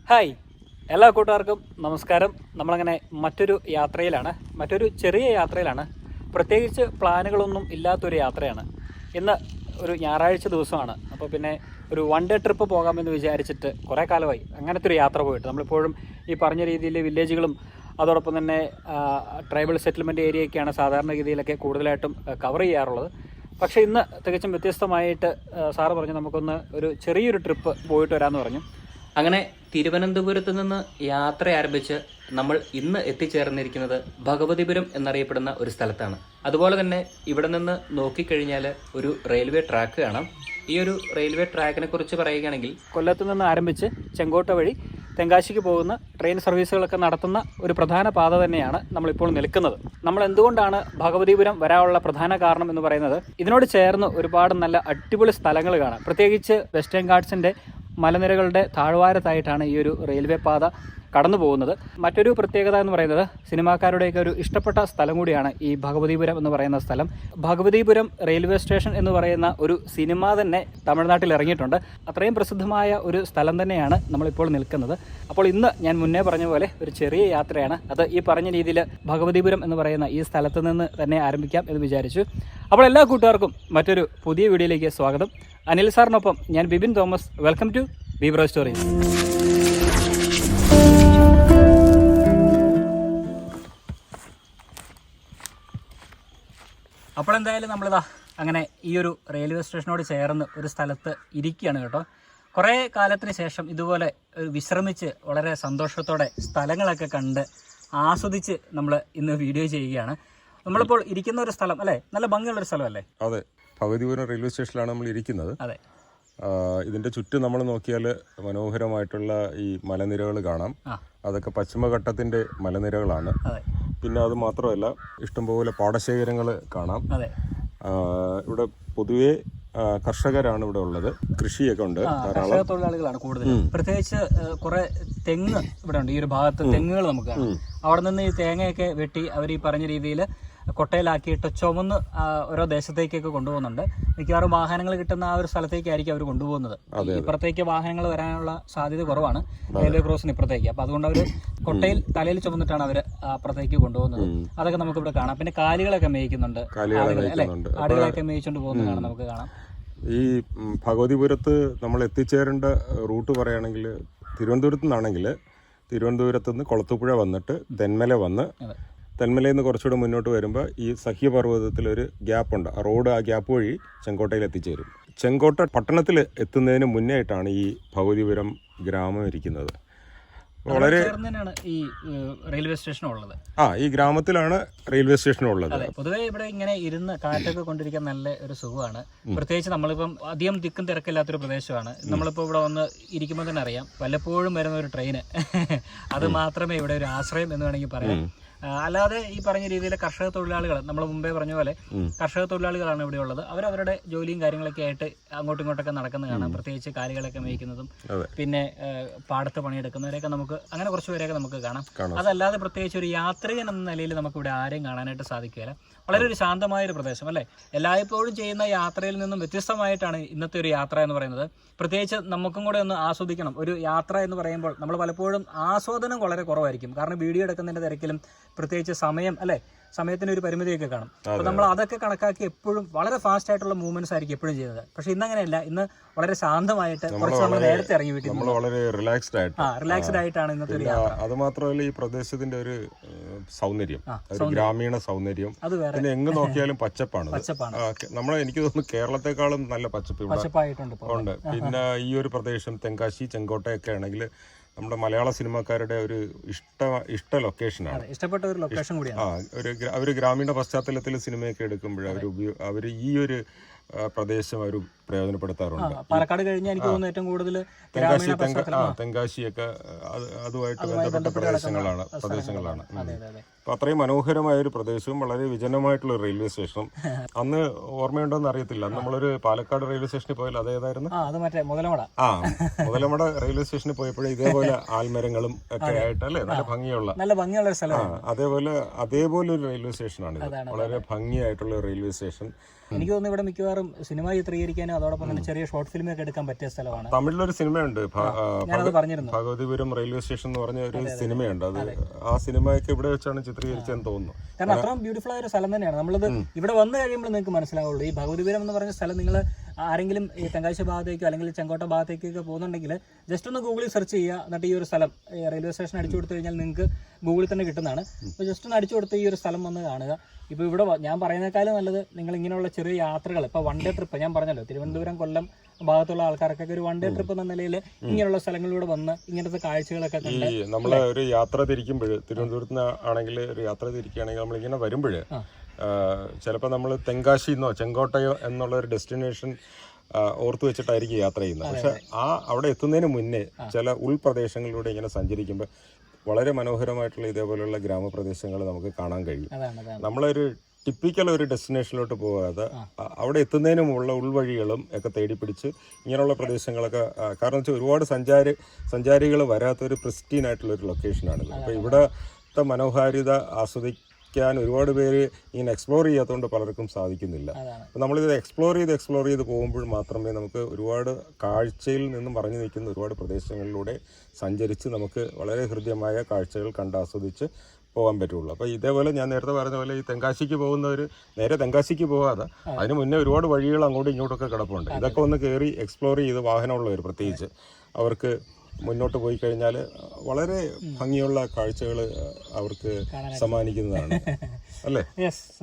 Hi, എല്ലാ കൂട്ടുകാർക്കും നമസ്കാരം. നമ്മളങ്ങനെ മറ്റൊരു ചെറിയ യാത്രയിലാണ്. പ്രത്യേകിച്ച് പ്ലാനുകളൊന്നും ഇല്ലാത്തൊരു യാത്രയാണ്. ഇന്ന് ഒരു ഞായറാഴ്ച ദിവസമാണ്. അപ്പോൾ പിന്നെ ഒരു വൺ ഡേ ട്രിപ്പ് പോകാമെന്ന് വിചാരിച്ചിട്ട് കുറേ കാലമായി അങ്ങനത്തെ ഒരു യാത്ര പോയിട്ട്. നമ്മളിപ്പോഴും ഈ പറഞ്ഞ രീതിയിൽ വില്ലേജുകളും അതോടൊപ്പം തന്നെ ട്രൈബൽ സെറ്റിൽമെൻറ്റ് ഏരിയയൊക്കെയാണ് സാധാരണഗതിയിലൊക്കെ കൂടുതലായിട്ടും കവർ ചെയ്യാറുള്ളത്. പക്ഷേ ഇന്ന് തികച്ചും വ്യത്യസ്തമായിട്ട് സാറ് പറഞ്ഞു നമുക്കൊന്ന് ഒരു ചെറിയൊരു ട്രിപ്പ് പോയിട്ട് വരാമെന്ന് പറഞ്ഞു. അങ്ങനെ തിരുവനന്തപുരത്ത് നിന്ന് യാത്ര ആരംഭിച്ച് നമ്മൾ ഇന്ന് എത്തിച്ചേർന്നിരിക്കുന്നത് ഭഗവതിപുരം എന്നറിയപ്പെടുന്ന ഒരു സ്ഥലത്താണ്. അതുപോലെ തന്നെ ഇവിടെ നിന്ന് നോക്കിക്കഴിഞ്ഞാൽ ഒരു റെയിൽവേ ട്രാക്ക് കാണാം. ഈ ഒരു റെയിൽവേ ട്രാക്കിനെ കുറിച്ച് പറയുകയാണെങ്കിൽ കൊല്ലത്ത് നിന്ന് ആരംഭിച്ച് ചെങ്കോട്ട വഴി തെങ്കാശിക്ക് പോകുന്ന ട്രെയിൻ സർവീസുകളൊക്കെ നടത്തുന്ന ഒരു പ്രധാന പാത തന്നെയാണ് നമ്മളിപ്പോൾ നിൽക്കുന്നത്. നമ്മൾ എന്തുകൊണ്ടാണ് ഭഗവതിപുരം വരാനുള്ള പ്രധാന കാരണം എന്ന് പറയുന്നത്, ഇതിനോട് ചേർന്ന് ഒരുപാട് നല്ല അടിപൊളി സ്ഥലങ്ങൾ കാണാം. പ്രത്യേകിച്ച് വെസ്റ്റേൺ ഗാട്ട്സിൻ്റെ മലനിരകളുടെ താഴ്വാരത്തായിട്ടാണ് ഈ ഒരു റെയിൽവേ പാത കടന്നു പോകുന്നത്. മറ്റൊരു പ്രത്യേകത എന്ന് പറയുന്നത് സിനിമാക്കാരുടെയൊക്കെ ഒരു ഇഷ്ടപ്പെട്ട സ്ഥലം കൂടിയാണ് ഈ ഭഗവതിപുരം എന്ന് പറയുന്ന സ്ഥലം. ഭഗവതിപുരം റെയിൽവേ സ്റ്റേഷൻ എന്ന് പറയുന്ന ഒരു സിനിമ തന്നെ തമിഴ്നാട്ടിൽ ഇറങ്ങിയിട്ടുണ്ട്. അത്രയും പ്രസിദ്ധമായ ഒരു സ്ഥലം തന്നെയാണ് നമ്മളിപ്പോൾ നിൽക്കുന്നത്. അപ്പോൾ ഇന്ന് ഞാൻ മുന്നേ പറഞ്ഞ പോലെ ഒരു ചെറിയ യാത്രയാണ്. അത് ഈ പറഞ്ഞ രീതിയിൽ ഭഗവതിപുരം എന്ന് പറയുന്ന ഈ സ്ഥലത്ത് നിന്ന് തന്നെ ആരംഭിക്കാം എന്ന് വിചാരിച്ചു. അപ്പോൾ എല്ലാ കൂട്ടുകാർക്കും മറ്റൊരു പുതിയ വീഡിയോയിലേക്ക് സ്വാഗതം. അനിൽ സാറിനൊപ്പം ഞാൻ ബിബിൻ തോമസ്. വെൽക്കം ടു ബീബ്രോ സ്റ്റോറീസ്. അപ്പോൾ എന്തായാലും നമ്മളിതാ അങ്ങനെ ഈ ഒരു റെയിൽവേ സ്റ്റേഷനോട് ചേർന്ന് ഒരു സ്ഥലത്ത് ഇരിക്കുകയാണ് കേട്ടോ. കുറേ കാലത്തിന് ശേഷം ഇതുപോലെ വിശ്രമിച്ച് വളരെ സന്തോഷത്തോടെ സ്ഥലങ്ങളൊക്കെ കണ്ട് ആസ്വദിച്ച് നമ്മൾ ഇന്ന് വീഡിയോ ചെയ്യുകയാണ്. നമ്മളിപ്പോൾ ഇരിക്കുന്ന ഒരു സ്ഥലം അല്ലേ, നല്ല ഭംഗിയുള്ളൊരു സ്ഥലമല്ലേ? അതെ, ഭഗവതിപുരം റെയിൽവേ സ്റ്റേഷനിലാണ് നമ്മൾ ഇരിക്കുന്നത്. അതെ, ഇതിന്റെ ചുറ്റും നമ്മൾ നോക്കിയാൽ മനോഹരമായിട്ടുള്ള ഈ മലനിരകൾ കാണാം. അതൊക്കെ പശ്ചിമഘട്ടത്തിന്റെ മലനിരകളാണ്. പിന്നെ അത് മാത്രമല്ല ഇഷ്ടംപോലെ പാടശേഖരങ്ങൾ കാണാം. ഇവിടെ പൊതുവെ കർഷകരാണ് ഇവിടെ ഉള്ളത്. കൃഷിയൊക്കെ ഉണ്ട്, കർഷക തൊഴിലാളികളാണ് കൂടുതൽ. പ്രത്യേകിച്ച് കുറെ തെങ്ങ് ഇവിടെ ഉണ്ട്. ഈ ഒരു ഭാഗത്ത് തെങ്ങുകൾ നമുക്ക് കാണാം. അവിടെ നിന്ന് ഈ തേങ്ങയൊക്കെ വെട്ടി അവർ ഈ പറഞ്ഞ രീതിയിൽ കൊട്ടയിലാക്കിയിട്ട് ചുമന്ന് ഓരോ ദേശത്തേക്കൊക്കെ കൊണ്ടുപോകുന്നുണ്ട്. മിക്കവാറും വാഹനങ്ങൾ കിട്ടുന്ന ആ ഒരു സ്ഥലത്തേക്കായിരിക്കും അവർ കൊണ്ടുപോകുന്നത്. ഇപ്പുറത്തേക്ക് വാഹനങ്ങൾ വരാനുള്ള സാധ്യത കുറവാണ്, റെയിൽവേ ക്രോസിന് ഇപ്പുറത്തേക്ക്. അപ്പൊ അതുകൊണ്ട് അവർ കൊട്ടയിൽ തലയിൽ ചുമന്നിട്ടാണ് അവർ അപ്പുറത്തേക്ക് കൊണ്ടുപോകുന്നത്. അതൊക്കെ നമുക്ക് ഇവിടെ കാണാം. പിന്നെ കാലികളൊക്കെ മേയിക്കുന്നുണ്ട്, അല്ലെ, ആടുകളൊക്കെ മേയിച്ചുകൊണ്ട് പോകുന്നതാണ് നമുക്ക് കാണാം. ഈ ഭഗവതിപുരത്ത് നമ്മൾ എത്തിച്ചേരേണ്ട റൂട്ട് പറയുകയാണെങ്കിൽ തിരുവനന്തപുരത്ത് നിന്നാണെങ്കിൽ തിരുവനന്തപുരത്ത് നിന്ന് കൊളത്തുപുഴ വന്നിട്ട് തെന്മല വന്ന് തെന്മലയിൽ നിന്ന് കുറച്ചുകൂടെ മുന്നോട്ട് വരുമ്പോൾ ഈ സഹ്യപർവ്വതത്തിലൊരു ഗ്യാപ്പുണ്ട്. ആ റോഡ്, ആ ഗ്യാപ്പ് വഴി ചെങ്കോട്ടയിൽ എത്തിച്ചേരും. ചെങ്കോട്ട പട്ടണത്തിൽ എത്തുന്നതിന് മുന്നേ ആയിട്ടാണ് ഈ ഭഗവതിപുരം ഗ്രാമം ഇരിക്കുന്നത്. വളരെ ഈ റെയിൽവേ സ്റ്റേഷൻ ഉള്ളത്. ഈ ഗ്രാമത്തിലാണ് റെയിൽവേ സ്റ്റേഷൻ ഉള്ളത്. പൊതുവെ ഇവിടെ ഇങ്ങനെ ഇരുന്ന് കാറ്റൊക്കെ കൊണ്ടിരിക്കാൻ നല്ല ഒരു സുഖമാണ്. പ്രത്യേകിച്ച് നമ്മളിപ്പം അധികം തിക്കും തിരക്കില്ലാത്തൊരു പ്രദേശമാണ്. നമ്മളിപ്പോൾ ഇവിടെ വന്ന് ഇരിക്കുമ്പോൾ തന്നെ അറിയാം, വല്ലപ്പോഴും വരുന്ന ഒരു ട്രെയിന് അത് മാത്രമേ ഇവിടെ ഒരു ആശ്രയം എന്ന് വേണമെങ്കിൽ പറയാം. അല്ലാതെ ഈ പറഞ്ഞ രീതിയിൽ കർഷക തൊഴിലാളികൾ, നമ്മൾ മുമ്പേ പറഞ്ഞ പോലെ കർഷക തൊഴിലാളികളാണ് ഇവിടെ ഉള്ളത്. അവരവരുടെ ജോലിയും കാര്യങ്ങളൊക്കെ ആയിട്ട് അങ്ങോട്ടും ഇങ്ങോട്ടൊക്കെ നടക്കുന്നത് കാണാം. പ്രത്യേകിച്ച് കാലികളൊക്കെ മേയ്ക്കുന്നതും പിന്നെ പാടത്ത് പണിയെടുക്കുന്നവരെയൊക്കെ നമുക്ക് അങ്ങനെ കുറച്ച് പേരെയൊക്കെ നമുക്ക് കാണാം. അതല്ലാതെ പ്രത്യേകിച്ച് ഒരു യാത്രികൻ എന്ന നിലയിൽ നമുക്ക് ഇവിടെ ആരെയും കാണാനായിട്ട് സാധിക്കുകയില്ല. വളരെ ഒരു ശാന്തമായൊരു പ്രദേശം അല്ലേ. എല്ലായ്പ്പോഴും ചെയ്യുന്ന യാത്രയിൽ നിന്നും വ്യത്യസ്തമായിട്ടാണ് ഇന്നത്തെ ഒരു യാത്ര എന്ന് പറയുന്നത്. പ്രത്യേകിച്ച് നമുക്കും കൂടെ ഒന്ന് ആസ്വദിക്കണം. ഒരു യാത്ര എന്ന് പറയുമ്പോൾ നമ്മൾ പലപ്പോഴും ആസ്വാദനം വളരെ കുറവായിരിക്കും. കാരണം വീഡിയോ എടുക്കുന്നതിൻ്റെ തിരക്കിലും പ്രത്യേകിച്ച് സമയം അല്ലേ, സമയത്തിന് ഒരു പരിമിതിയൊക്കെ കാണും. അപ്പോൾ നമ്മൾ അതൊക്കെ കണക്കാക്കി എപ്പോഴും വളരെ ഫാസ്റ്റ് ആയിട്ടുള്ള മൂവ്മെന്റ്സ് ആയിരിക്കും എപ്പോഴും ചെയ്യുന്നത്. പക്ഷെ ഇന്നങ്ങനെയല്ല. ഇന്ന് വളരെ ശാന്തമായിട്ട് കുറച്ച് നമ്മൾ നേരത്തെ ഇറങ്ങി വീട്ടിൽ വളരെ റിലാക്സ്ഡ് ആയിട്ടാണ് ഇന്നത്തെ ഒരു യാത്ര. അത് മാത്രമല്ല ഈ പ്രദേശത്തിന്റെ ഒരു സൗന്ദര്യം, ഗ്രാമീണ സൗന്ദര്യം, പിന്നെ എങ്ങ് നോക്കിയാലും പച്ചപ്പാണ്. എനിക്ക് തോന്നുന്നു കേരളത്തെക്കാളും നല്ല പച്ചപ്പായിട്ടുണ്ട്. പിന്നെ ഈ ഒരു പ്രദേശം തെങ്കാശി, ചെങ്കോട്ടയൊക്കെ ആണെങ്കിൽ നമ്മുടെ മലയാള സിനിമാക്കാരുടെ ഒരു ഇഷ്ട ലൊക്കേഷനാണ്, ഇഷ്ടപ്പെട്ട ഒരു ലൊക്കേഷൻ കൂടിയാണ്. അവർ ഗ്രാമീണ പശ്ചാത്തലത്തിൽ സിനിമയൊക്കെ എടുക്കുമ്പോൾ അവർ ഈ ഒരു പ്രദേശം അവർ പ്രയോജനപ്പെടുത്താറുണ്ട്. പാലക്കാട് കഴിഞ്ഞാൽ എനിക്ക് തോന്നുന്നു ഏറ്റവും കൂടുതൽ തെങ്കാശിയൊക്കെ അതുമായിട്ട് ബന്ധപ്പെട്ട പ്രദേശങ്ങളാണ്. അപ്പൊ അത്രയും മനോഹരമായ ഒരു പ്രദേശവും വളരെ വിജനമായിട്ടുള്ള റെയിൽവേ സ്റ്റേഷനും. അന്ന് ഓർമ്മയുണ്ടോന്ന് അറിയത്തില്ല, നമ്മളൊരു പാലക്കാട് റെയിൽവേ സ്റ്റേഷനിൽ പോയാൽ അതേതായിരുന്നു, മുതലമട റെയിൽവേ സ്റ്റേഷനിൽ പോയപ്പോഴും ഇതേപോലെ ആൽമരങ്ങളും ഒക്കെ ആയിട്ട് അല്ലേ, നല്ല ഭംഗിയുള്ള അതേപോലെ ഒരു റെയിൽവേ സ്റ്റേഷനാണ് ഇത്. വളരെ ഭംഗിയായിട്ടുള്ള റെയിൽവേ സ്റ്റേഷൻ. എനിക്ക് തോന്നുന്നു ഇവിടെ മിക്കവാറും സിനിമ ചിത്രീകരിക്കാനും അതോടൊപ്പം തന്നെ ചെറിയ ഷോർട്ട് ഫിലിമൊക്കെ എടുക്കാൻ പറ്റിയ സ്ഥലമാണ്. തമിഴിലൊരു സിനിമയുണ്ട്, ഞാനത് പറഞ്ഞിരുന്നു, ഭഗവതിപുരം റെയിൽവേ സ്റ്റേഷൻ എന്ന് പറഞ്ഞ ഒരു സിനിമയുണ്ട്. അത് ആ സിനിമയൊക്കെ ഇവിടെ വെച്ചാണ് ചിത്രീകരിച്ചതെന്ന് തോന്നുന്നു. കാരണം അത്രയും ബ്യൂട്ടിഫുൾ ആയ ഒരു സ്ഥലം തന്നെയാണ്. നമ്മളിത് ഇവിടെ വന്നു കഴിയുമ്പോൾ നിങ്ങൾക്ക് മനസ്സിലാവുള്ളൂ. ഈ ഭഗവതിപുരം എന്ന് പറഞ്ഞ സ്ഥലം നിങ്ങൾ ആരെങ്കിലും ഈ തെങ്കാശി ഭാഗത്തേക്കോ അല്ലെങ്കിൽ ചെങ്കോട്ട ഭാഗത്തേക്കൊക്കെ പോകുന്നുണ്ടെങ്കിൽ ജസ്റ്റ് ഒന്ന് ഗൂഗിളിൽ സെർച്ച് ചെയ്യുക. എന്നിട്ട് ഈ ഒരു സ്ഥലം റെയിൽവേ സ്റ്റേഷൻ അടിച്ചു കൊടുത്തു കഴിഞ്ഞാൽ നിങ്ങൾക്ക് ഗൂഗിളിൽ തന്നെ കിട്ടുന്നതാണ്. അപ്പോൾ ജസ്റ്റ് ഒന്ന് അടിച്ചു കൊടുത്ത് ഈ ഒരു സ്ഥലം വന്ന് കാണുക. ഇപ്പോൾ ഇവിടെ ഞാൻ പറയുന്നേക്കാളും നല്ലത് നിങ്ങൾ ഇങ്ങനെയുള്ള ചെറിയ യാത്രകൾ, ഇപ്പോൾ വൺ ഡേ ട്രിപ്പ് ഞാൻ പറഞ്ഞല്ലോ, തിരുവനന്തപുരം കൊല്ലം ഭാഗത്തുള്ള ആൾക്കാർക്കൊക്കെ ഒരു വൺ ഡേ ട്രിപ്പ് എന്ന നിലയിൽ ഇങ്ങനെയുള്ള സ്ഥലങ്ങളിലൂടെ വന്ന് ഇങ്ങനത്തെ കാഴ്ചകളൊക്കെ കണ്ട് നമ്മൾ ഒരു യാത്ര തിരിക്കുമ്പോൾ, തിരുവനന്തപുരത്ത് ആണെങ്കിൽ ഒരു യാത്ര തിരിക്കുകയാണെങ്കിൽ നമ്മളിങ്ങനെ വരുമ്പോൾ ചിലപ്പോൾ നമ്മൾ തെങ്കാശിന്നോ ചെങ്കോട്ടയോ എന്നുള്ള ഒരു ഡെസ്റ്റിനേഷൻ ഓർത്ത് വെച്ചിട്ടായിരിക്കും യാത്ര ചെയ്യുന്നത്. പക്ഷെ അവിടെ എത്തുന്നതിന് മുന്നേ ചില ഉൾപ്രദേശങ്ങളിലൂടെ ഇങ്ങനെ സഞ്ചരിക്കുമ്പോൾ വളരെ മനോഹരമായിട്ടുള്ള ഇതേപോലെയുള്ള ഗ്രാമപ്രദേശങ്ങൾ നമുക്ക് കാണാൻ കഴിയും. നമ്മളൊരു ടിപ്പിക്കൽ ഒരു ഡെസ്റ്റിനേഷനിലോട്ട് പോകാതെ അവിടെ എത്തുന്നതിനുമുള്ള ഉൾവഴികളും ഒക്കെ തേടിപ്പിടിച്ച് ഇങ്ങനെയുള്ള പ്രദേശങ്ങളൊക്കെ, കാരണം വെച്ചാൽ ഒരുപാട് സഞ്ചാരികൾ വരാത്തൊരു പ്രിസ്റ്റീൻ ആയിട്ടുള്ളൊരു ലൊക്കേഷനാണിത്. അപ്പോൾ ഇവിടുത്തെ മനോഹാരിത ആസ്വദിക്കാൻ ഒരുപാട് പേര് ഇങ്ങനെ എക്സ്പ്ലോർ ചെയ്യാത്തതുകൊണ്ട് പലർക്കും സാധിക്കുന്നില്ല. അപ്പോൾ നമ്മളിത് എക്സ്പ്ലോർ ചെയ്ത് പോകുമ്പോൾ മാത്രമേ നമുക്ക് ഒരുപാട് കാഴ്ചയിൽ നിന്നും പറഞ്ഞു നിൽക്കുന്ന ഒരുപാട് പ്രദേശങ്ങളിലൂടെ സഞ്ചരിച്ച് നമുക്ക് വളരെ ഹൃദ്യമായ കാഴ്ചകൾ കണ്ടാസ്വദിച്ച് പോകാൻ പറ്റുള്ളൂ. അപ്പോൾ ഇതേപോലെ ഞാൻ നേരത്തെ പറഞ്ഞ പോലെ ഈ തെങ്കാശിക്ക് പോകുന്നവർ നേരെ തെങ്കാശിക്ക് പോകാതെ അതിന് മുന്നേ ഒരുപാട് വഴികൾ അങ്ങോട്ടും ഇങ്ങോട്ടൊക്കെ കിടപ്പുണ്ട്. ഇതൊക്കെ ഒന്ന് കയറി എക്സ്പ്ലോർ ചെയ്ത് വാഹനമുള്ളവർ പ്രത്യേകിച്ച് അവർക്ക് മുന്നോട്ട് പോയി കഴിഞ്ഞാൽ വളരെ ഭംഗിയുള്ള കാഴ്ചകൾ അവർക്ക് സമ്മാനിക്കുന്നതാണ് അല്ലേ?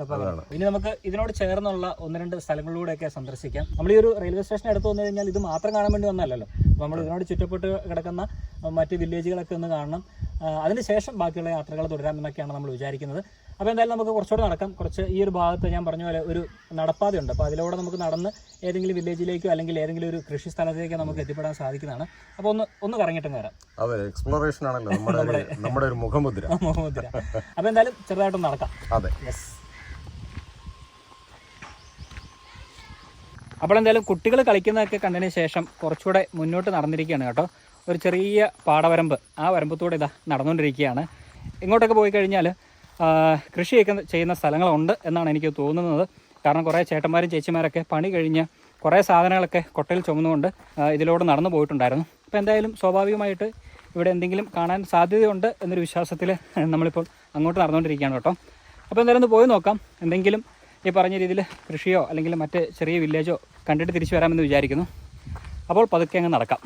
അതാണ്. ഇനി നമുക്ക് ഇതിനോട് ചേർന്നുള്ള ഒന്ന് രണ്ട് സ്ഥലങ്ങളിലൂടെയൊക്കെ സന്ദർശിക്കാം. നമ്മൾ ഈ ഒരു റെയിൽവേ സ്റ്റേഷൻ അടുത്ത് വന്നു കഴിഞ്ഞാൽ ഇത് മാത്രം കാണാൻ വേണ്ടി വന്നല്ലോ, നമ്മൾ ഇതിനോട് ചുറ്റപ്പെട്ട് കിടക്കുന്ന മറ്റ് വില്ലേജുകളൊക്കെ ഒന്ന് കാണണം. അതിനുശേഷം ബാക്കിയുള്ള യാത്രകൾ തുടരാം എന്നൊക്കെയാണ് നമ്മൾ വിചാരിക്കുന്നത്. അപ്പോൾ എന്തായാലും നമുക്ക് കുറച്ചുകൂടെ നടക്കാം. കുറച്ച് ഈ ഒരു ഭാഗത്ത് ഞാൻ പറഞ്ഞ പോലെ ഒരു നടപ്പാതയുണ്ട്. അപ്പോൾ അതിലൂടെ നമുക്ക് നടന്ന് ഏതെങ്കിലും വില്ലേജിലേക്കോ അല്ലെങ്കിൽ ഏതെങ്കിലും ഒരു കൃഷി സ്ഥലത്തേക്കോ നമുക്ക് എത്തിപ്പെടാൻ സാധിക്കുന്നതാണ്. അപ്പോൾ ഒന്ന് കറങ്ങിയിട്ടും വരാം. അതെ, എക്സ്പ്ലോറേഷൻ ആണല്ലോ നമ്മുടെ ഒരു മുഖമുദ്ര. അപ്പോൾ എന്തായാലും ചെറുതായിട്ടൊന്ന് നടക്കാം. അതെ, അപ്പോൾ എന്തായാലും കുട്ടികൾ കളിക്കുന്നതൊക്കെ കണ്ടതിന് ശേഷം കുറച്ചുകൂടെ മുന്നോട്ട് നടന്നിരിക്കുകയാണ് കേട്ടോ. ഒരു ചെറിയ പാടവരമ്പ്, ആ വരമ്പത്തൂടെ ഇതാ നടന്നുകൊണ്ടിരിക്കുകയാണ്. ഇങ്ങോട്ടൊക്കെ പോയി കഴിഞ്ഞാൽ കൃഷിയൊക്കെ ചെയ്യുന്ന സ്ഥലങ്ങളുണ്ട് എന്നാണ് എനിക്ക് തോന്നുന്നത്. കാരണം കുറേ ചേട്ടന്മാരും ചേച്ചിമാരൊക്കെ പണി കഴിഞ്ഞ് കുറേ സാധനങ്ങളൊക്കെ കൊട്ടയിൽ ചുമന്നുകൊണ്ട് ഇതിലൂടെ നടന്നു പോയിട്ടുണ്ടായിരുന്നു. അപ്പോൾ എന്തായാലും സ്വാഭാവികമായിട്ട് ഇവിടെ എന്തെങ്കിലും കാണാൻ സാധ്യതയുണ്ട് എന്നൊരു വിശ്വാസത്തിൽ നമ്മളിപ്പോൾ അങ്ങോട്ട് നടന്നുകൊണ്ടിരിക്കുകയാണ് കേട്ടോ. അപ്പോൾ എന്തായാലും ഒന്ന് പോയി നോക്കാം. എന്തെങ്കിലും ഈ പറഞ്ഞ രീതിയിൽ കൃഷിയോ അല്ലെങ്കിൽ മറ്റ് ചെറിയ വില്ലേജോ കണ്ടിട്ട് തിരിച്ചു വരാമെന്ന് വിചാരിക്കുന്നു. അപ്പോൾ പതുക്കെ അങ്ങ് നടക്കാം.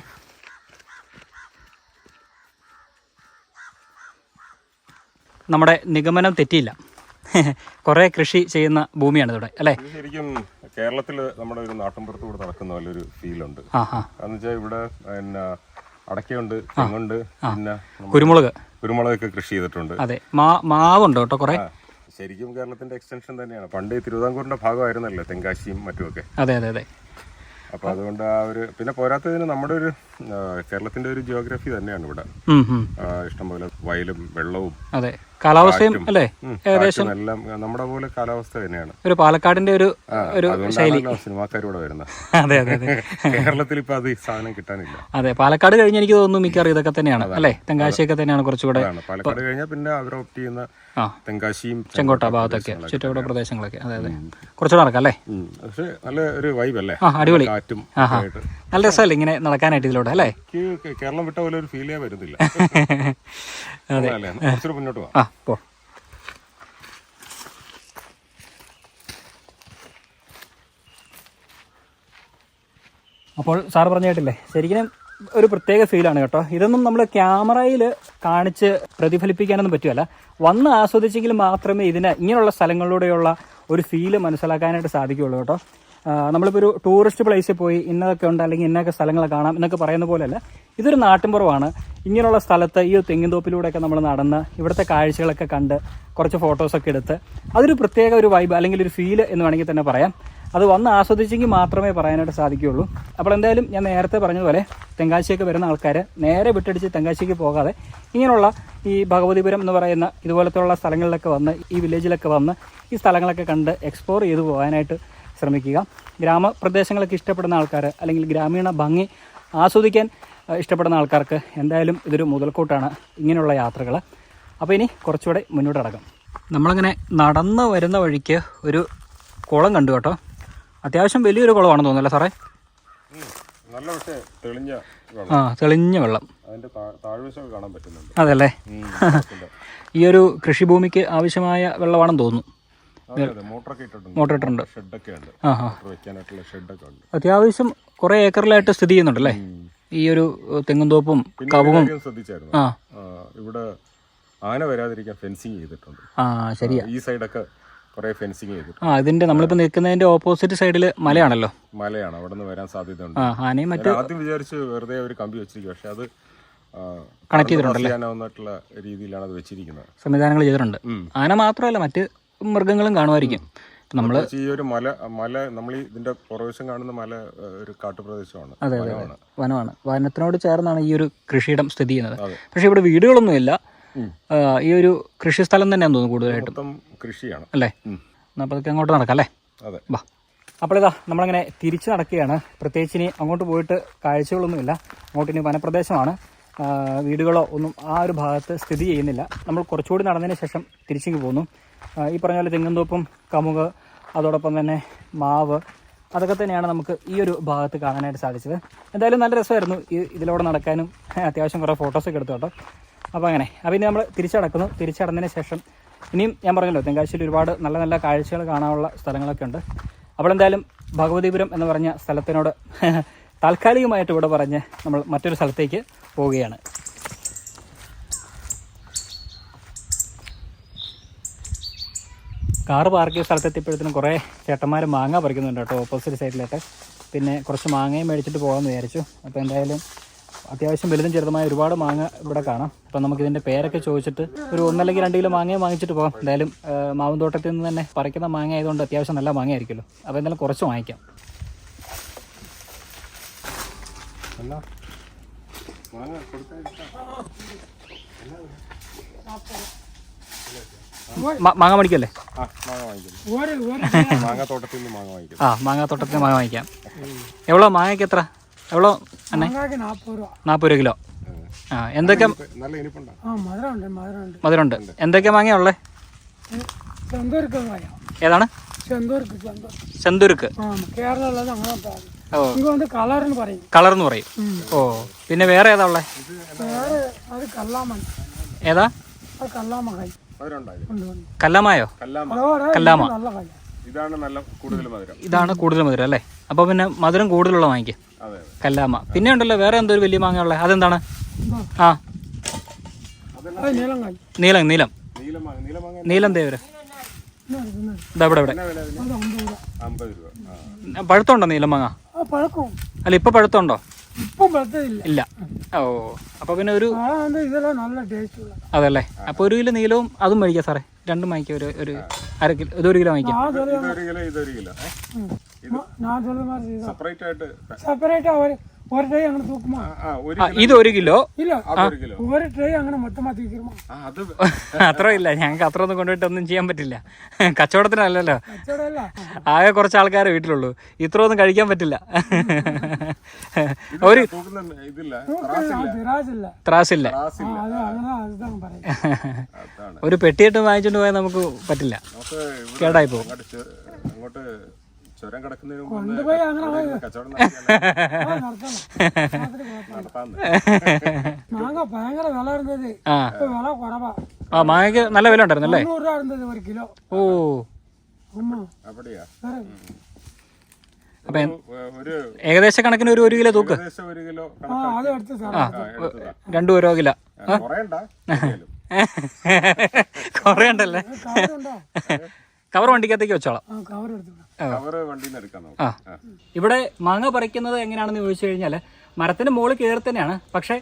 നമ്മുടെ നിഗമനം തെറ്റിയില്ല, കുറേ കൃഷി ചെയ്യുന്ന ഭൂമിയാണ് ഇവിടെ അല്ലേ? ശരിക്കും കേരളത്തിൽ നമ്മുടെ ഒരു നാട്ടിൻപുറത്ത് കൂടെ നടക്കുന്ന പോലെ ഒരു ഫീലുണ്ട്. എന്ന് വെച്ചാൽ ഇവിടെ പിന്നെ അടക്കയുണ്ട്, തെങ്ങുണ്ട്, പിന്നെ കുരുമുളകൊക്കെ കൃഷി ചെയ്തിട്ടുണ്ട്. അതെ, മാവുണ്ട് കേട്ടോ കുറെ. ശരിക്കും കേരളത്തിന്റെ എക്സ്റ്റൻഷൻ തന്നെയാണ്. പണ്ട് തിരുവിതാംകൂറിന്റെ ഭാഗമായിരുന്നല്ലോ തെങ്കാശിയും മറ്റുമൊക്കെ. അതെ അതെ അതെ. അപ്പൊ അതുകൊണ്ട് ആ ഒരു, പിന്നെ പോരാത്തതിന് നമ്മുടെ ഒരു കേരളത്തിന്റെ ഒരു ജിയോഗ്രഫി തന്നെയാണ് ഇവിടെ. ഇഷ്ടംപോലെ വയലും വെള്ളവും അതെ കാലാവസ്ഥയും അല്ലേ ഏകദേശം എല്ലാം നമ്മുടെ പോലെ കാലാവസ്ഥ തന്നെയാണ്. ഒരു പാലക്കാടിന്റെ ഒരു ശൈലി. സിനിമാക്കാരൂടെ വരുന്നത്. അതെ അതെ അതെ. കേരളത്തിൽ ഇപ്പൊ അത് സാധനം കിട്ടാനില്ല. അതെ, പാലക്കാട് കഴിഞ്ഞ് എനിക്ക് തോന്നുന്നു മിക്കവാറും ഇതൊക്കെ തന്നെയാണ് അല്ലേ? തെങ്കാശിയൊക്കെ തന്നെയാണ് കുറച്ചുകൂടെ. പാലക്കാട് കഴിഞ്ഞാൽ പിന്നെ അവർ ഓപ്റ്റ് ചെയ്യുന്ന തെങ്കാശിയും ചെങ്കോട്ട ഭാഗത്തൊക്കെ ചുറ്റുപാട് പ്രദേശങ്ങളൊക്കെ. അതെ അതെ, കുറച്ചുകൂടെ നടക്കാം അല്ലേ? പക്ഷെ നല്ല ഒരു വൈബ് അല്ലേ? അടിപൊളി, കാറ്റും നല്ല രസമല്ലേ ഇങ്ങനെ നടക്കാനായിട്ട് ഇതിലൂടെ അല്ലേ? കേരളം വിട്ട പോലെ ഒരു ഫീലേ വരുന്നില്ല. അതെ, കുറച്ചുകൂടെ മുന്നോട്ട് പോവാം. പോ. അപ്പോൾ സാറ് പറഞ്ഞ കേട്ടില്ലേ, ശരിക്കും ഒരു പ്രത്യേക ഫീലാണ് കേട്ടോ. ഇതൊന്നും നമ്മൾ ക്യാമറയിൽ കാണിച്ച് പ്രതിഫലിപ്പിക്കാനൊന്നും പറ്റുമല്ല. വന്ന് ആസ്വദിച്ചെങ്കിൽ മാത്രമേ ഇങ്ങനെയുള്ള സ്ഥലങ്ങളിലൂടെയുള്ള ഒരു ഫീല് മനസ്സിലാക്കാനായിട്ട് സാധിക്കുകയുള്ളൂ കേട്ടോ. നമ്മളിപ്പോൾ ഒരു ടൂറിസ്റ്റ് പ്ലേസിൽ പോയി ഇന്നതൊക്കെ ഉണ്ട് അല്ലെങ്കിൽ ഇന്നൊക്കെ സ്ഥലങ്ങൾ കാണാം എന്നൊക്കെ പറയുന്ന പോലെയല്ല, ഇതൊരു നാട്ടിൻപുറമാണ്. ഇങ്ങനെയുള്ള സ്ഥലത്ത് ഈ തെങ്ങിൻതോപ്പിലൂടെയൊക്കെ നമ്മൾ നടന്ന് ഇവിടുത്തെ കാഴ്ചകളൊക്കെ കണ്ട് കുറച്ച് ഫോട്ടോസൊക്കെ എടുത്ത് അതൊരു പ്രത്യേക ഒരു വൈബ് അല്ലെങ്കിൽ ഒരു ഫീല് എന്ന് വേണമെങ്കിൽ തന്നെ പറയാം. അത് വന്ന് ആസ്വദിച്ചെങ്കിൽ മാത്രമേ പറയാനായിട്ട് സാധിക്കുകയുള്ളൂ. അപ്പോൾ എന്തായാലും ഞാൻ നേരത്തെ പറഞ്ഞതുപോലെ തെങ്കാശിയൊക്കെ വരുന്ന ആൾക്കാർ നേരെ വിട്ടടിച്ച് തെങ്കാശിക്ക് പോകാതെ ഇങ്ങനെയുള്ള ഈ ഭഗവതിപുരം എന്ന് പറയുന്ന ഇതുപോലത്തെയുള്ള സ്ഥലങ്ങളിലൊക്കെ വന്ന് ഈ വില്ലേജിലൊക്കെ വന്ന് ഈ സ്ഥലങ്ങളൊക്കെ കണ്ട് എക്സ്പ്ലോർ ചെയ്ത് പോകാനായിട്ട് ശ്രമിക്കുക. ഗ്രാമപ്രദേശങ്ങളൊക്കെ ഇഷ്ടപ്പെടുന്ന ആൾക്കാർ അല്ലെങ്കിൽ ഗ്രാമീണ ഭംഗി ആസ്വദിക്കാൻ ഇഷ്ടപ്പെടുന്ന ആൾക്കാർക്ക് എന്തായാലും ഇതൊരു മുതൽക്കൂട്ടാണ് ഇങ്ങനെയുള്ള യാത്രകൾ. അപ്പോൾ ഇനി കുറച്ചുകൂടെ മുന്നോട്ട് നടക്കാം. നമ്മളങ്ങനെ നടന്ന് വരുന്ന വഴിക്ക് ഒരു കുളം കണ്ടു കേട്ടോ. അത്യാവശ്യം വലിയൊരു കുളമാണെന്ന് തോന്നുന്നല്ലേ സാറേ? നല്ല പക്ഷേ തെളിഞ്ഞ വെള്ളം. ആ തെളിഞ്ഞ വെള്ളം. അതിന്റെ താഴ്വശമൊക്കെ കാണാൻ പറ്റുന്നുണ്ട്. അതല്ലേ. ഈ ഒരു കൃഷിഭൂമിക്ക് ആവശ്യമായ വെള്ളമാണെന്ന് തോന്നുന്നു. മോട്ടർ ഇട്ടിട്ടുണ്ട്. അത്യാവശ്യം കുറെ ഏക്കറിലായിട്ട് സ്ഥിതി ചെയ്യുന്നുണ്ടല്ലേ ഈ ഒരു തെങ്ങുംതോപ്പും കവുങ്ങും. ശ്രദ്ധിച്ചായിരുന്നു ഇവിടെ ആന വരാതിരിക്കാൻ ഫെൻസിങ് ചെയ്തിട്ടുണ്ട്. ആ ശരിയാ. ഈ സൈഡൊക്കെ കുറെ ഫെൻസിങ് ചെയ്തിട്ടുണ്ട്. ഇതിന്റെ നമ്മളിപ്പോ നിൽക്കുന്നതിന്റെ ഓപ്പോസിറ്റ് സൈഡിൽ മലയാണല്ലോ. മലയാണ്, അവിടെ നിന്ന് വരാൻ സാധ്യതയുണ്ട്. ആനയും മറ്റു ആദ്യം വിചാരിച്ച് വെറുതെ ഒരു കമ്പി വെച്ചിരിക്കും, പക്ഷെ അത് കണക്ട് ചെയ്തിട്ടുണ്ടല്ലേ. രീതിയിലാണ് അത് വെച്ചിരിക്കുന്നത്. സംവിധാനങ്ങൾ ചെയ്തിട്ടുണ്ട്. ആന മാത്രമല്ല മറ്റ് മൃഗങ്ങളും കാണുമായിരിക്കും. നമ്മള് ഈ ഒരു മല നമ്മൾ ഇതിന്റെ പുറവശം കാണുന്ന മല ഒരു കാട്ടുപ്രദേശമാണ്. അതെ അതെ, വനമാണ്. വനത്തിനോട് ചേർന്നാണ് ഈ ഒരു കൃഷിയിടം സ്ഥിതി ചെയ്യുന്നത്. പക്ഷെ ഇവിടെ വീടുകളൊന്നുമില്ല. ഈ ഒരു കൃഷി സ്ഥലം തന്നെയാന്ന് തോന്നുന്നു കൂടുതലായിട്ടും. കൃഷിയാണ് അല്ലേ. അപ്പോൾ അതൊക്കെ അങ്ങോട്ട് നടക്കാം അല്ലേ. വാ. അപ്പോൾ ഇതാ നമ്മളങ്ങനെ തിരിച്ചു നടക്കുകയാണ്. പ്രത്യേകിച്ച് ഇനി അങ്ങോട്ട് പോയിട്ട് കാഴ്ചകളൊന്നുമില്ല. അങ്ങോട്ട് ഇനി വനപ്രദേശമാണ്. വീടുകളോ ഒന്നും ആ ഒരു ഭാഗത്ത് സ്ഥിതി ചെയ്യുന്നില്ല. നമ്മൾ കുറച്ചുകൂടി നടന്നതിന് ശേഷം തിരിച്ചിങ്ങ് പോന്നു. ഈ പറഞ്ഞ പോലെ തെങ്ങുംതോപ്പും കമുക് അതോടൊപ്പം തന്നെ മാവ് അതൊക്കെ തന്നെയാണ് നമുക്ക് ഈ ഒരു ഭാഗത്ത് കാണാനായിട്ട് സാധിച്ചത്. എന്തായാലും നല്ല രസമായിരുന്നു ഇതിലൂടെ നടക്കാനും. അത്യാവശ്യം കുറേ ഫോട്ടോസൊക്കെ എടുത്തു കേട്ടോ. അപ്പോൾ അങ്ങനെ ഇനി നമ്മൾ തിരിച്ചടക്കുന്നു. തിരിച്ചടന്നതിന് ശേഷം ഇനിയും ഞാൻ പറഞ്ഞല്ലോ തെങ്കാശിയിൽ ഒരുപാട് നല്ല നല്ല കാഴ്ചകൾ കാണാനുള്ള സ്ഥലങ്ങളൊക്കെ ഉണ്ട്. അപ്പോൾ എന്തായാലും ഭഗവതിപുരം എന്ന് പറഞ്ഞ സ്ഥലത്തിനോട് താൽക്കാലികമായിട്ട് ഇവിടെ പറഞ്ഞ് നമ്മൾ മറ്റൊരു സ്ഥലത്തേക്ക് പോവുകയാണ്. കാറ് പാർക്ക് ചെയ്ത സ്ഥലത്തെത്തിയപ്പോഴത്തേനും കുറേ ചേട്ടന്മാർ മാങ്ങ പറിക്കുന്നുണ്ട് കേട്ടോ, ഓപ്പോസിറ്റ് സൈഡിലായിട്ട്. പിന്നെ കുറച്ച് മാങ്ങയും മേടിച്ചിട്ട് പോകാമെന്ന് വിചാരിച്ചു. അപ്പോൾ എന്തായാലും അത്യാവശ്യം വലുതും ചെറുതുമായ ഒരുപാട് മാങ്ങ ഇവിടെ കാണാം. അപ്പം നമുക്കിതിൻ്റെ പേരൊക്കെ ചോദിച്ചിട്ട് ഒരു 1 അല്ലെങ്കിൽ 2 കിലോ മാങ്ങയും വാങ്ങിച്ചിട്ട് പോകാം. എന്തായാലും മാവും തോട്ടത്തിൽ നിന്ന് തന്നെ പറിക്കുന്ന മാങ്ങ ആയതുകൊണ്ട് അത്യാവശ്യം നല്ല മാങ്ങ ആയിരിക്കുമല്ലോ. അപ്പോൾ എന്തായാലും കുറച്ച് വാങ്ങിക്കാം. മാങ്ങ മേടിക്കല്ലേ? മാങ്ങാത്തോട്ടത്തിൽ നിന്ന് മാങ്ങ വാങ്ങിക്കാം. എவ்வளോ മാങ്ങയ്ക്ക് എത്ര? എவ்வளോ അന്നെ? 40 കിലോ. എന്തൊക്കെ മധുരമുണ്ട്? എന്തൊക്കെ മാങ്ങ ഉള്ളത്? ഏതാണ്? ചെന്തുരുക്ക്. കളർ എന്ന് പറയും. ഓ, പിന്നെ വേറെ ഏതാ ഉള്ളത്? ഏതാ? കല്ലാമായോ? കല്ലാമ. ഇതാണ് കൂടുതൽ മധുരം അല്ലേ. അപ്പൊ പിന്നെ മധുരം കൂടുതലുള്ള വാങ്ങിക്കും. കല്ലാമ. പിന്നെ ഉണ്ടല്ലോ വേറെ എന്തോ ഒരു വലിയ മാങ്ങ ഉള്ളത്, അതെന്താണ്? നീലം തേവര. ഇവിടെ പഴുത്തുണ്ടോ നീലം മാങ്ങ? അല്ല ഇപ്പൊ പഴുത്തുണ്ടോ? ഇല്ല. ഓ, അപ്പൊ പിന്നെ ഒരു അതല്ലേ. അപ്പൊ 1 കിലോ നീലവും അതും മേടിക്കാം സാറേ. രണ്ടും വാങ്ങിക്കാം. ഒരു 1/2 കിലോ. ഇത് 1 കിലോ വാങ്ങിക്കാം. ഇത് 1 കിലോ. അത്ര ഇല്ല, ഞങ്ങൾക്ക് അത്ര ഒന്നും കൊണ്ടുപോയിട്ട് ഒന്നും ചെയ്യാൻ പറ്റില്ല. കച്ചവടത്തിനല്ലല്ലോ, ആകെ കുറച്ച് ആൾക്കാരെ വീട്ടിലുള്ളൂ. ഇത്ര ഒന്നും കഴിക്കാൻ പറ്റില്ല. ഒരു ത്രാസില്ല. ഒരു പെട്ടിയിട്ട് വാങ്ങിച്ചോണ്ട് പോയാൽ നമുക്ക് പറ്റില്ല, കേടായി പോകും. മാങ്ങയ്ക്ക് നല്ല വില ഉണ്ടായിരുന്നല്ലേ? ഓ, അപ്പൊ ഏകദേശ കണക്കിന് ഒരു കിലോ തൂക്ക്. 2 കിലോ. കൊറേ ഉണ്ടല്ലേ. കവർ വണ്ടിക്കകത്തേക്ക് വെച്ചോളാം. ഇവിടെ മാങ്ങ പറിക്കുന്നത് എങ്ങനെയാണെന്ന് ചോദിച്ചു കഴിഞ്ഞാൽ മരത്തിന്റെ മുകളിൽ കയറി തന്നെയാണ്. പക്ഷെ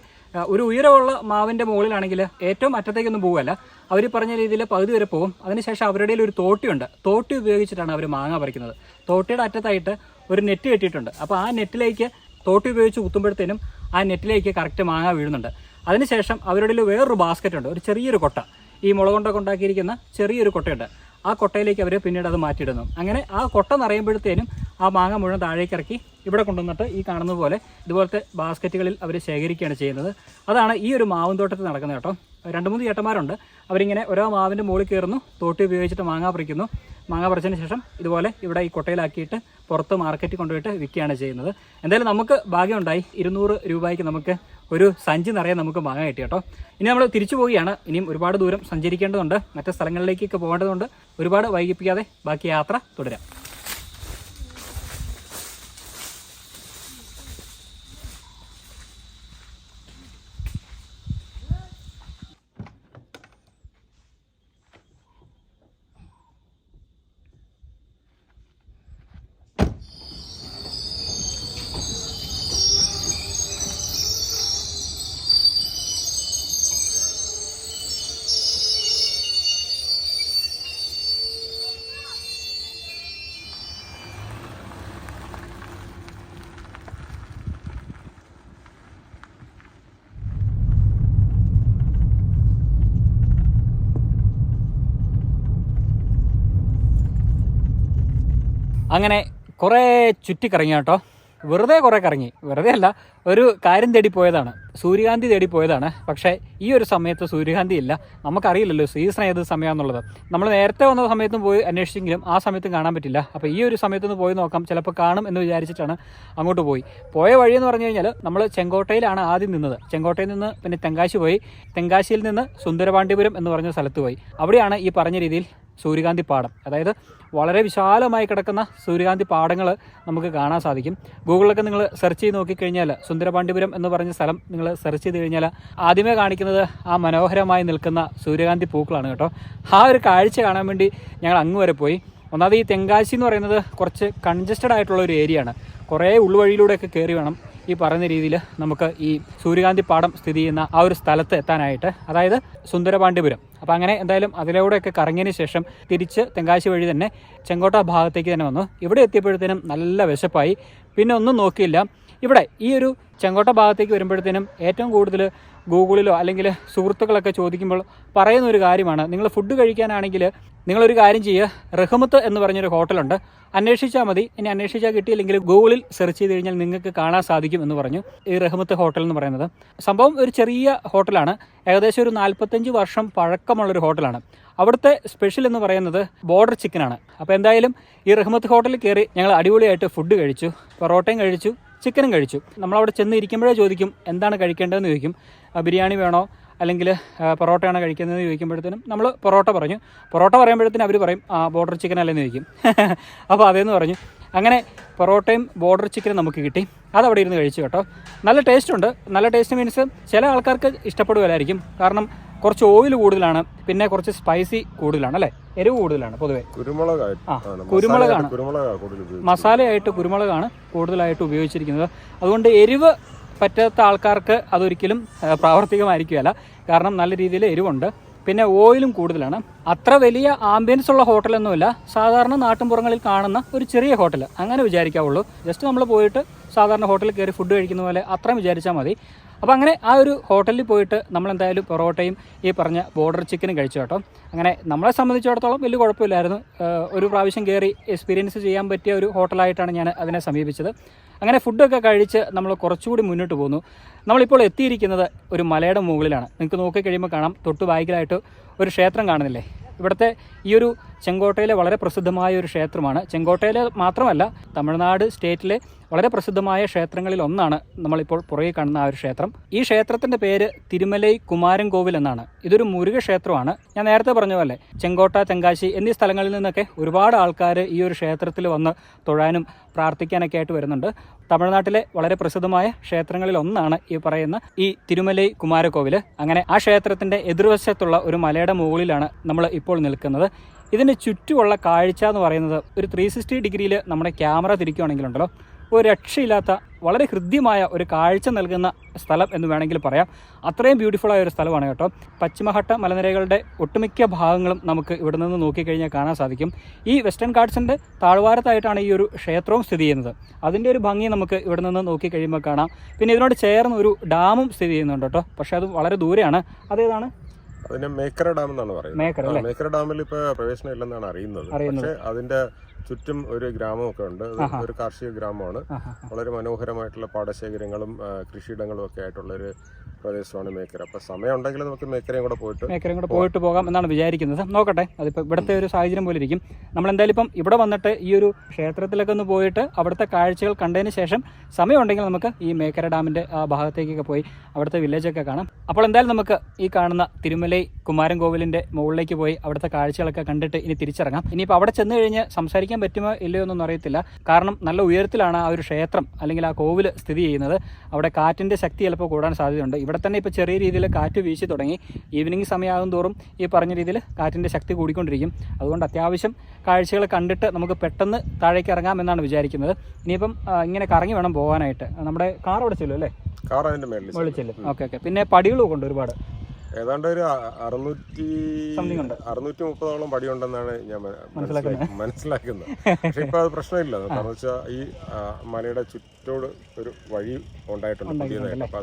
ഒരു ഉയരമുള്ള മാവിന്റെ മുകളിലാണെങ്കിൽ ഏറ്റവും അറ്റത്തേക്കൊന്നും പോവുകയല്ല. അവർ പറഞ്ഞ രീതിയിൽ പകുതി വരെ പോകും. അതിനുശേഷം അവരുടെ ഒരു തോട്ടിയുണ്ട്. തോട്ടി ഉപയോഗിച്ചിട്ടാണ് അവർ മാങ്ങ പറിക്കുന്നത്. തോട്ടിയുടെ അറ്റത്തായിട്ട് ഒരു നെറ്റ് കെട്ടിയിട്ടുണ്ട്. അപ്പോൾ ആ നെറ്റിലേക്ക് തോട്ടി ഉപയോഗിച്ച് കുത്തുമ്പോഴത്തേനും ആ നെറ്റിലേക്ക് കറക്റ്റ് മാങ്ങ വീഴുന്നുണ്ട്. അതിനുശേഷം അവരുടെ വേറൊരു ബാസ്ക്കറ്റ് ഉണ്ട്, ഒരു ചെറിയൊരു കൊട്ട. ഈ മുള കൊണ്ടൊക്കെ ഉണ്ടാക്കിയിരിക്കുന്ന ചെറിയൊരു കൊട്ടയുണ്ട്. ആ കൊട്ടയിലേക്ക് അവർ പിന്നീട് അത് മാറ്റിയിടുന്നു. അങ്ങനെ ആ കൊട്ട നിറയുമ്പോഴത്തേനും ആ മാങ്ങ മുഴുവൻ താഴേക്ക് ഇറക്കി ഇവിടെ കൊണ്ടുവന്നിട്ട് ഈ കാണുന്ന പോലെ ഇതുപോലത്തെ ബാസ്ക്കറ്റുകളിൽ അവർ ശേഖരിക്കുകയാണ് ചെയ്യുന്നത്. അതാണ് ഈ ഒരു മാവും തോട്ടത്തിൽ നടക്കുന്നത് കേട്ടോ. 2-3 ചേട്ടന്മാരുണ്ട്. അവരിങ്ങനെ ഓരോ മാവിൻ്റെ മുകളിൽ കയറുന്നു, തോട്ടി ഉപയോഗിച്ചിട്ട് മാങ്ങ പറിക്കുന്നു. മാങ്ങ പറിച്ചതിന് ശേഷം ഇതുപോലെ ഇവിടെ ഈ കൊട്ടയിലാക്കിയിട്ട് പുറത്ത് മാർക്കറ്റിൽ കൊണ്ടുപോയിട്ട് വിൽക്കുകയാണ് ചെയ്യുന്നത്. എന്തായാലും നമുക്ക് ഭാഗ്യമുണ്ടായി, 200 രൂപയ്ക്ക് നമുക്ക് ഒരു സഞ്ചി നിറയെ നമുക്ക് മാങ്ങ കിട്ടി കേട്ടോ. ഇനി നമ്മൾ തിരിച്ചു പോവുകയാണ്. ഇനിയും ഒരുപാട് ദൂരം സഞ്ചരിക്കേണ്ടതുണ്ട്, മറ്റ് സ്ഥലങ്ങളിലേക്കൊക്കെ പോകേണ്ടതുണ്ട്. ഒരുപാട് വൈകിപ്പിക്കാതെ ബാക്കി യാത്ര തുടരാം. അങ്ങനെ കുറേ ചുറ്റിക്കറങ്ങി കേട്ടോ. വെറുതെ കുറേ കറങ്ങി, വെറുതെ അല്ല, ഒരു കാര്യം തേടി പോയതാണ്, സൂര്യകാന്തി തേടി പോയതാണ്. പക്ഷേ ഈ ഒരു സമയത്ത് സൂര്യകാന്തി ഇല്ല. നമുക്കറിയില്ലല്ലോ സീസൺ ഏത് സമയമാണെന്നുള്ളത്. നമ്മൾ നേരത്തെ വന്ന സമയത്തും പോയി അന്വേഷിച്ചെങ്കിലും ആ സമയത്തും കാണാൻ പറ്റില്ല. അപ്പോൾ ഈ ഒരു സമയത്തൊന്ന് പോയി നോക്കാം, ചിലപ്പോൾ കാണും എന്ന് വിചാരിച്ചിട്ടാണ് അങ്ങോട്ട് പോയ വഴിയെന്ന് പറഞ്ഞു കഴിഞ്ഞാൽ നമ്മൾ ചെങ്കോട്ടയിലാണ് ആദ്യം നിന്നത്. ചെങ്കോട്ടയിൽ നിന്ന് പിന്നെ തെങ്കാശി പോയി, തെങ്കാശിയിൽ നിന്ന് സുന്ദരപാണ്ഡ്യപുരം എന്ന് പറഞ്ഞ സ്ഥലത്ത് പോയി. അവിടെയാണ് ഈ പറഞ്ഞ രീതിയിൽ സൂര്യകാന്തി പാടം, അതായത് വളരെ വിശാലമായി കിടക്കുന്ന സൂര്യകാന്തി പാടങ്ങൾ നമുക്ക് കാണാൻ സാധിക്കും. ഗൂഗിളിലൊക്കെ നിങ്ങൾ സെർച്ച് ചെയ്ത് നോക്കിക്കഴിഞ്ഞാൽ സുന്ദരപാണ്ഡ്യപുരം എന്ന് പറഞ്ഞ സ്ഥലം നിങ്ങൾ സെർച്ച് ചെയ്ത് കഴിഞ്ഞാൽ ആദ്യമേ കാണിക്കുന്നത് ആ മനോഹരമായി നിൽക്കുന്ന സൂര്യകാന്തി പൂക്കളാണ് കേട്ടോ. ആ ഒരു കാഴ്ച കാണാൻ വേണ്ടി ഞങ്ങൾ അങ്ങ് വരെ പോയി. ഒന്നാമത് ഈ തെങ്കാശി എന്ന് പറയുന്നത് കുറച്ച് കൺജസ്റ്റഡ് ആയിട്ടുള്ള ഒരു ഏരിയയാണ്. കുറേ ഉൾവഴിയിലൂടെയൊക്കെ കയറി വേണം ഈ പറയുന്ന രീതിയിൽ നമുക്ക് ഈ സൂര്യകാന്തി പാടം സ്ഥിതി ചെയ്യുന്ന ആ ഒരു സ്ഥലത്ത് എത്താനായിട്ട്, അതായത് സുന്ദരപാണ്ഡ്യപുരം. അപ്പോൾ അങ്ങനെ എന്തായാലും അതിലൂടെയൊക്കെ കറങ്ങിയതിന് ശേഷം തിരിച്ച് തെങ്കാശി വഴി തന്നെ ചെങ്കോട്ട ഭാഗത്തേക്ക് തന്നെ വന്നു. ഇവിടെ എത്തിയപ്പോഴത്തേനും നല്ല വിശപ്പായി, പിന്നെ ഒന്നും നോക്കിയില്ല. ഇവിടെ ഈ ഒരു ചെങ്കോട്ട ഭാഗത്തേക്ക് വരുമ്പോഴത്തേനും ഏറ്റവും കൂടുതൽ ഗൂഗിളിലോ അല്ലെങ്കിൽ സുഹൃത്തുക്കളൊക്കെ ചോദിക്കുമ്പോൾ പറയുന്ന ഒരു കാര്യമാണ്, നിങ്ങൾ ഫുഡ് കഴിക്കാനാണെങ്കിൽ നിങ്ങളൊരു കാര്യം ചെയ്യുക, റഹ്മത്ത് എന്ന് പറഞ്ഞൊരു ഹോട്ടലുണ്ട്, അന്വേഷിച്ചാൽ മതി. ഇനി അന്വേഷിച്ചാൽ കിട്ടിയില്ലെങ്കിൽ ഗൂഗിളിൽ സെർച്ച് ചെയ്ത് കഴിഞ്ഞാൽ നിങ്ങൾക്ക് കാണാൻ സാധിക്കും എന്ന് പറഞ്ഞു. ഈ റഹ്മത്ത് ഹോട്ടൽ എന്ന് പറയുന്നത് സംഭവം ഒരു ചെറിയ ഹോട്ടലാണ്, ഏകദേശം ഒരു 45 വർഷം പഴക്കമുള്ളൊരു ഹോട്ടലാണ്. അവിടുത്തെ സ്പെഷ്യൽ എന്ന് പറയുന്നത് ബോർഡർ ചിക്കനാണ്. അപ്പോൾ എന്തായാലും ഈ റഹ്മത്ത് ഹോട്ടലിൽ കയറി ഞങ്ങൾ അടിപൊളിയായിട്ട് ഫുഡ് കഴിച്ചു, പൊറോട്ടയും കഴിച്ചു, ചിക്കനും കഴിച്ചു. നമ്മളവിടെ ചെന്ന് ഇരിക്കുമ്പോഴേ ചോദിക്കും എന്താണ് കഴിക്കേണ്ടതെന്ന് ചോദിക്കും. ബിരിയാണി വേണോ അല്ലെങ്കിൽ പൊറോട്ടയാണോ കഴിക്കുന്നതെന്ന് ചോദിക്കുമ്പോഴത്തേനും നമ്മൾ പൊറോട്ട പറഞ്ഞു. പൊറോട്ട പറയുമ്പോഴത്തേനും അവർ പറയും ബോർഡർ ചിക്കൻ അല്ലെന്ന് ചോദിക്കും. അപ്പോൾ അതേന്ന് പറഞ്ഞു. അങ്ങനെ പൊറോട്ടയും ബോർഡർ ചിക്കനും നമുക്ക് കിട്ടി. അതവിടെ ഇരുന്ന് കഴിച്ചു കേട്ടോ. നല്ല ടേസ്റ്റ് ഉണ്ട്. നല്ല ടേസ്റ്റ് മീൻസ് ചില ആൾക്കാർക്ക് ഇഷ്ടപ്പെടുകയായിരിക്കും, കാരണം കുറച്ച് ഓയിൽ കൂടുതലാണ്, പിന്നെ കുറച്ച് സ്പൈസി കൂടുതലാണ്, അല്ലേ, എരിവ് കൂടുതലാണ് പൊതുവേ. കുരുമുളകാണ്, മസാലയായിട്ട് കുരുമുളകാണ് കൂടുതലായിട്ട് ഉപയോഗിച്ചിരിക്കുന്നത്. അതുകൊണ്ട് എരിവ് പറ്റാത്ത ആൾക്കാർക്ക് അതൊരിക്കലും പ്രാവർത്തികമായിരിക്കുകയല്ല, കാരണം നല്ല രീതിയിൽ എരിവുണ്ട്. പിന്നെ ഓയിലും കൂടുതലാണ്. അത്ര വലിയ ആംബിയൻസ് ഉള്ള ഹോട്ടലൊന്നുമില്ല, സാധാരണ നാട്ടിൻപുറങ്ങളിൽ കാണുന്ന ഒരു ചെറിയ ഹോട്ടൽ അങ്ങനെ വിചാരിക്കാവുള്ളൂ. ജസ്റ്റ് നമ്മൾ പോയിട്ട് സാധാരണ ഹോട്ടലിൽ കയറി ഫുഡ് കഴിക്കുന്ന പോലെ അത്രയും വിചാരിച്ചാൽ മതി. അപ്പോൾ അങ്ങനെ ആ ഒരു ഹോട്ടലിൽ പോയിട്ട് നമ്മളെന്തായാലും പൊറോട്ടയും ഈ പറഞ്ഞ ബോർഡർ ചിക്കനും കഴിച്ചു കേട്ടോ. അങ്ങനെ നമ്മളെ സംബന്ധിച്ചിടത്തോളം വലിയ കുഴപ്പമില്ലായിരുന്നു. ഒരു പ്രാവശ്യം കയറി എക്സ്പീരിയൻസ് ചെയ്യാൻ പറ്റിയ ഒരു ഹോട്ടലായിട്ടാണ് ഞാൻ അതിനെ സമീപിച്ചത്. അങ്ങനെ ഫുഡൊക്കെ കഴിച്ച് നമ്മൾ കുറച്ചുകൂടി മുന്നോട്ട് പോകുന്നു. നമ്മളിപ്പോൾ എത്തിയിരിക്കുന്നത് ഒരു മലയുടെ മുകളിലാണ്. നിങ്ങൾക്ക് നോക്കിക്കഴിയുമ്പോൾ കാണാം, തൊട്ട് ബാക്കിലായിട്ട് ഒരു ക്ഷേത്രം കാണുന്നില്ലേ. ഇവിടുത്തെ ഈ ഒരു ചെങ്കോട്ടയിലെ വളരെ പ്രസിദ്ധമായ ഒരു ക്ഷേത്രമാണ്. ചെങ്കോട്ടയിലെ മാത്രമല്ല, തമിഴ്നാട് സ്റ്റേറ്റിലെ വളരെ പ്രസിദ്ധമായ ക്ഷേത്രങ്ങളിൽ ഒന്നാണ് നമ്മളിപ്പോൾ പുറകെ കാണുന്ന ആ ഒരു ക്ഷേത്രം. ഈ ക്ഷേത്രത്തിൻ്റെ പേര് തിരുമലൈ കുമാരൻ കോവിൽ എന്നാണ്. ഇതൊരു മുരുക ക്ഷേത്രമാണ്. ഞാൻ നേരത്തെ പറഞ്ഞ പോലെ ചെങ്കോട്ട, തെങ്കാശി എന്നീ സ്ഥലങ്ങളിൽ നിന്നൊക്കെ ഒരുപാട് ആൾക്കാർ ഈ ഒരു ക്ഷേത്രത്തിൽ വന്ന് തൊഴാനും പ്രാർത്ഥിക്കാനൊക്കെ ആയിട്ട് വരുന്നുണ്ട്. തമിഴ്നാട്ടിലെ വളരെ പ്രസിദ്ധമായ ക്ഷേത്രങ്ങളിൽ ഒന്നാണ് ഈ പറയുന്ന ഈ തിരുമലൈ കുമാരകോവിൽ. അങ്ങനെ ആ ക്ഷേത്രത്തിൻ്റെ എതിർവശത്തുള്ള ഒരു മലയുടെ മുകളിലാണ് നമ്മൾ ഇപ്പോൾ നിൽക്കുന്നത്. ഇതിന് ചുറ്റുമുള്ള കാഴ്ച എന്ന് പറയുന്നത് ഒരു 360 ഡിഗ്രിയിൽ നമ്മുടെ ക്യാമറ തിരിക്കുകയാണെങ്കിലുണ്ടല്ലോ, ഒരു രക്ഷയില്ലാത്ത വളരെ ഹൃദ്യമായ ഒരു കാഴ്ച നൽകുന്ന സ്ഥലം എന്ന് വേണമെങ്കിൽ പറയാം. അത്രയും ബ്യൂട്ടിഫുള്ളായ ഒരു സ്ഥലമാണ് കേട്ടോ. പശ്ചിമഘട്ട മലനിരകളുടെ ഒട്ടുമിക്ക ഭാഗങ്ങളും നമുക്ക് ഇവിടെ നിന്ന് നോക്കിക്കഴിഞ്ഞാൽ കാണാൻ സാധിക്കും. ഈ വെസ്റ്റേൺ ഘാട്ട്സിൻ്റെ താഴ്വാരത്തായിട്ടാണ് ഈ ഒരു ക്ഷേത്രവും സ്ഥിതി ചെയ്യുന്നത്. അതിൻ്റെ ഒരു ഭംഗി നമുക്ക് ഇവിടെ നിന്ന് നോക്കിക്കഴിയുമ്പോൾ കാണാം. പിന്നെ ഇതിനോട് ചേർന്ന് ഒരു ഡാമും സ്ഥിതി ചെയ്യുന്നുണ്ട് കേട്ടോ, പക്ഷേ അത് വളരെ ദൂരെയാണ്. അതേതാണ്? അതിനെ മേക്കര ഡാം എന്നാണ് പറയുന്നത്. മേക്കര ഡാമിൽ ഇപ്പോൾ പ്രവേശനം ഇല്ലെന്നാണ് അറിയുന്നത്. പക്ഷേ അതിന്റെ ചുറ്റും ഒരു ഗ്രാമമൊക്കെ ഉണ്ട്. ഒരു കാർഷിക ഗ്രാമമാണ്. വളരെ മനോഹരമായിട്ടുള്ള പാടശേഖരങ്ങളും കൃഷിയിടങ്ങളും ഒക്കെ ആയിട്ടുള്ളൊരു പ്രദേശമാണ് മേക്കര. അപ്പോൾ സമയം ഉണ്ടെങ്കിൽ നമുക്ക് മേക്കരയും കൂടെ പോയിട്ട് പോകാം എന്നാണ് വിചാരിക്കുന്നത്. നോക്കട്ടെ, അതിപ്പോൾ ഇവിടുത്തെ ഒരു സാഹചര്യം പോലെ ഇരിക്കും. നമ്മൾ എന്തായാലും ഇപ്പം ഇവിടെ വന്നിട്ട് ഈ ഒരു ക്ഷേത്രത്തിലൊക്കെ ഒന്ന് പോയിട്ട് അവിടുത്തെ കാഴ്ചകൾ കണ്ടതിന് ശേഷം സമയം ഉണ്ടെങ്കിൽ നമുക്ക് ഈ മേക്കര ഡാമിൻ്റെ ആ ഭാഗത്തേക്കൊക്കെ പോയി അവിടുത്തെ വില്ലേജൊക്കെ കാണാം. അപ്പോൾ എന്തായാലും നമുക്ക് ഈ കാണുന്ന തിരുമലൈ കുമാരൻ കോവിലിൻ്റെ മുകളിലേക്ക് പോയി അവിടുത്തെ കാഴ്ചകളൊക്കെ കണ്ടിട്ട് ഇനി തിരിച്ചിറങ്ങാം. ഇനിയിപ്പോൾ അവിടെ ചെന്ന് കഴിഞ്ഞ് സംസാരിക്കാൻ പറ്റുമോ ഇല്ലയോ എന്നൊന്നും അറിയത്തില്ല. കാരണം നല്ല ഉയരത്തിലാണ് ആ ഒരു ക്ഷേത്രം അല്ലെങ്കിൽ ആ കോവിൽ സ്ഥിതി ചെയ്യുന്നത്. അവിടെ കാറ്റിൻ്റെ ശക്തി ചിലപ്പോൾ കൂടാൻ സാധ്യതയുണ്ട്. ഇവിടെ തന്നെ ഇപ്പോൾ ചെറിയ രീതിയിൽ കാറ്റ് വീശി തുടങ്ങി. ഈവനിങ് സമയമാകും തോറും ഈ പറഞ്ഞ രീതിയിൽ കാറ്റിൻ്റെ ശക്തി കൂടിക്കൊണ്ടിരിക്കും. അതുകൊണ്ട് അത്യാവശ്യം കാഴ്ചകൾ കണ്ടിട്ട് നമുക്ക് പെട്ടെന്ന് താഴേക്ക് ഇറങ്ങാമെന്നാണ് വിചാരിക്കുന്നത്. ഇനിയിപ്പം ഇങ്ങനെ കറങ്ങി വേണം പോകാനായിട്ട്. നമ്മുടെ കാർ അവിടെ ചെല്ലും അല്ലേ? കാർ അതിൻ്റെ മേളിൽ ചെല്ലും. ഓക്കെ. പിന്നെ പടികളും ഉണ്ട് ഒരുപാട്, ഏതാണ്ട് ഒരു 630ഓളം പടിയുണ്ടെന്നാണ് ഞാൻ മനസ്സിലാക്കുന്നത്. പക്ഷെ ഇപ്പൊ അത് പ്രശ്നമില്ല. കാരണം വെച്ചാൽ ഈ മലയുടെ ചുറ്റോട് ഒരു വഴി ഉണ്ടായിട്ടുണ്ട് പുതിയതായിട്ട്. അപ്പൊ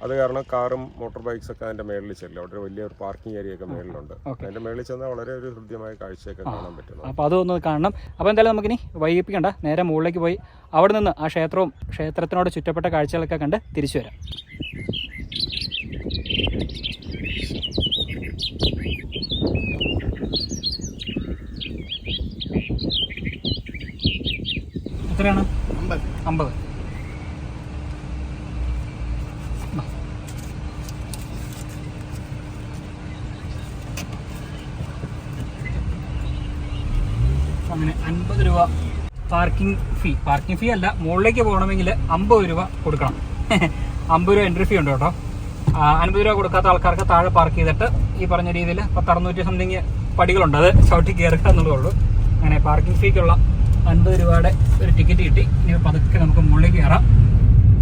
അത് കാരണം കാറും മോട്ടോർ ബൈക്സ് ഒക്കെ അതിന്റെ മേളിൽ ചെല്ലും. അവിടെ വലിയൊരു പാർക്കിംഗ് ഏരിയ ഒക്കെ മേളിലുണ്ട്. അതിന്റെ മേളിൽ ചെന്നാൽ വളരെ ഒരു ഹൃദ്യമായ കാഴ്ചയൊക്കെ കാണാൻ പറ്റും. അപ്പോൾ അതൊന്ന് കാണണം. അപ്പോൾ എന്തായാലും നമുക്കിനി വൈകിപ്പിക്കണ്ട, നേരെ മുകളിലേക്ക് പോയി അവിടെ നിന്ന് ആ ക്ഷേത്രത്തിനോട് ചുറ്റപ്പെട്ട കാഴ്ചകളൊക്കെ കണ്ട് തിരിച്ചു വരാം. എത്രയാണ്? 50. അങ്ങനെ 50 രൂപ പാർക്കിംഗ് ഫീ അല്ല, മുകളിലേക്ക് പോകണമെങ്കിൽ 50 രൂപ കൊടുക്കണം. 50 രൂപ എൻട്രി ഫീ ഉണ്ട് കേട്ടോ. 50 രൂപ കൊടുക്കാത്ത ആൾക്കാർക്ക് താഴെ പാർക്ക് ചെയ്തിട്ട് ഈ പറഞ്ഞ രീതിയിൽ 600 സംതിങ് പടികളുണ്ട്, അത് ചവിട്ടി കയറുക എന്നുള്ളതേ ഉള്ളൂ. അങ്ങനെ പാർക്കിംഗ് ഫീക്കുള്ള 50 രൂപയുടെ ഒരു ടിക്കറ്റ് കിട്ടി. ഇനി പതുക്കെ നമുക്ക് മുകളിലേക്ക് കയറാം.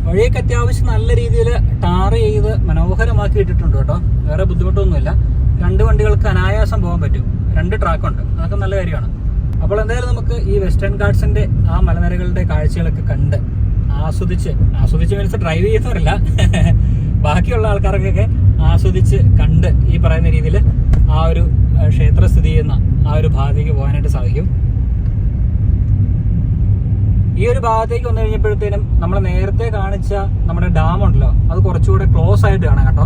വഴിയൊക്കെ അത്യാവശ്യം നല്ല രീതിയിൽ ടാർ ചെയ്ത് മനോഹരമാക്കി ഇട്ടിട്ടുണ്ട് കേട്ടോ. വേറെ ബുദ്ധിമുട്ടൊന്നുമില്ല. 2 വണ്ടികൾക്ക് അനായാസം പോകാൻ പറ്റും. 2 ട്രാക്കുണ്ട്, അതൊക്കെ നല്ല കാര്യമാണ്. അപ്പോൾ എന്തായാലും നമുക്ക് ഈ വെസ്റ്റേൺ ഗാർഡ്സിന്റെ ആ മലനിരകളുടെ കാഴ്ചകളൊക്കെ കണ്ട് ആസ്വദിച്ച് മീൻസ് ഡ്രൈവ് ചെയ്യുന്നവരല്ല, ബാക്കിയുള്ള ആൾക്കാർക്കൊക്കെ ആസ്വദിച്ച് കണ്ട് ഈ പറയുന്ന രീതിയിൽ ആ ഒരു ക്ഷേത്രം സ്ഥിതി ചെയ്യുന്ന ആ ഒരു ഭാഗത്തേക്ക് പോകാനായിട്ട് സാധിക്കും. ഈ ഒരു ഭാഗത്തേക്ക് വന്നു കഴിഞ്ഞപ്പോഴത്തേനും നമ്മൾ നേരത്തെ കാണിച്ച നമ്മുടെ ഡാം ഉണ്ടല്ലോ, അത് കുറച്ചുകൂടെ ക്ലോസ് ആയിട്ട് കാണാം കേട്ടോ.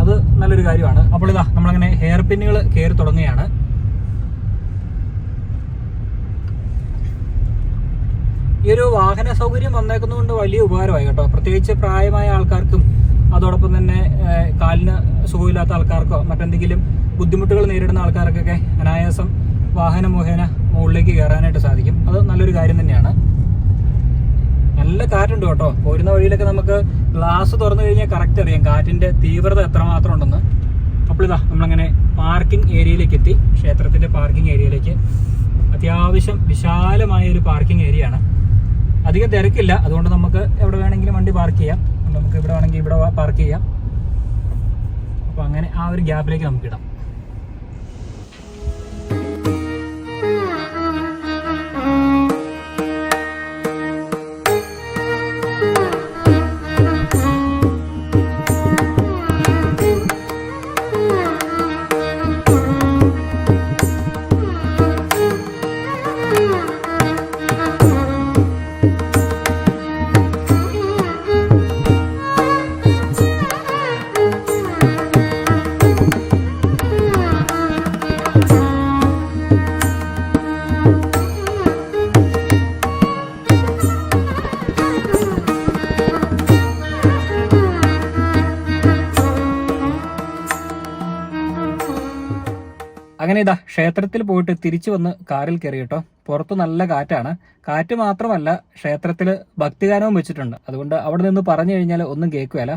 അത് നല്ലൊരു കാര്യമാണ്. അപ്പോൾ ഇതാ നമ്മളങ്ങനെ ഹെയർ പിന്നുകൾ കയറി തുടങ്ങുകയാണ്. ഈ ഒരു വാഹന സൗകര്യം വന്നേക്കുന്നതുകൊണ്ട് വലിയ ഉപകാരമായി കേട്ടോ. പ്രത്യേകിച്ച് പ്രായമായ ആൾക്കാർക്കും അതോടൊപ്പം തന്നെ കാലിന് സുഖമില്ലാത്ത ആൾക്കാർക്കോ മറ്റെന്തെങ്കിലും ബുദ്ധിമുട്ടുകൾ നേരിടുന്ന ആൾക്കാർക്കൊക്കെ അനായാസം വാഹന മുഖേന മുകളിലേക്ക് കയറാനായിട്ട് സാധിക്കും. അത് നല്ലൊരു കാര്യം തന്നെയാണ്. നല്ല കാറ്റുണ്ട് കേട്ടോ. പോരുന്ന വഴിയിലൊക്കെ നമുക്ക് ഗ്ലാസ് തുറന്നു കഴിഞ്ഞാൽ കറക്റ്റ് അറിയാം കാറ്റിന്റെ തീവ്രത എത്രമാത്രം ഉണ്ടെന്ന്. അപ്പോൾ ഇതാ നമ്മളങ്ങനെ പാർക്കിംഗ് ഏരിയയിലേക്ക് എത്തി. ക്ഷേത്രത്തിന്റെ പാർക്കിംഗ് ഏരിയയിലേക്ക്. അത്യാവശ്യം വിശാലമായ ഒരു പാർക്കിംഗ് ഏരിയ ആണ്. അധികം തിരക്കില്ല, അതുകൊണ്ട് നമുക്ക് എവിടെ വേണമെങ്കിലും വണ്ടി പാർക്ക് ചെയ്യാം. നമുക്ക് ഇവിടെ വേണമെങ്കിൽ ഇവിടെ പാർക്ക് ചെയ്യാം. അപ്പോൾ അങ്ങനെ ആ ഒരു ഗ്യാപ്പിലേക്ക് നമുക്ക് ഇടാം. അങ്ങനെ ഇതാ ക്ഷേത്രത്തിൽ പോയിട്ട് തിരിച്ചു വന്ന് കാറിൽ കയറി കേട്ടോ. പുറത്ത് നല്ല കാറ്റാണ്. കാറ്റ് മാത്രമല്ല, ക്ഷേത്രത്തിൽ ഭക്തിഗാനവും വെച്ചിട്ടുണ്ട്. അതുകൊണ്ട് അവിടെ നിന്ന് പറഞ്ഞു കഴിഞ്ഞാൽ ഒന്നും കേൾക്കുകയല്ല.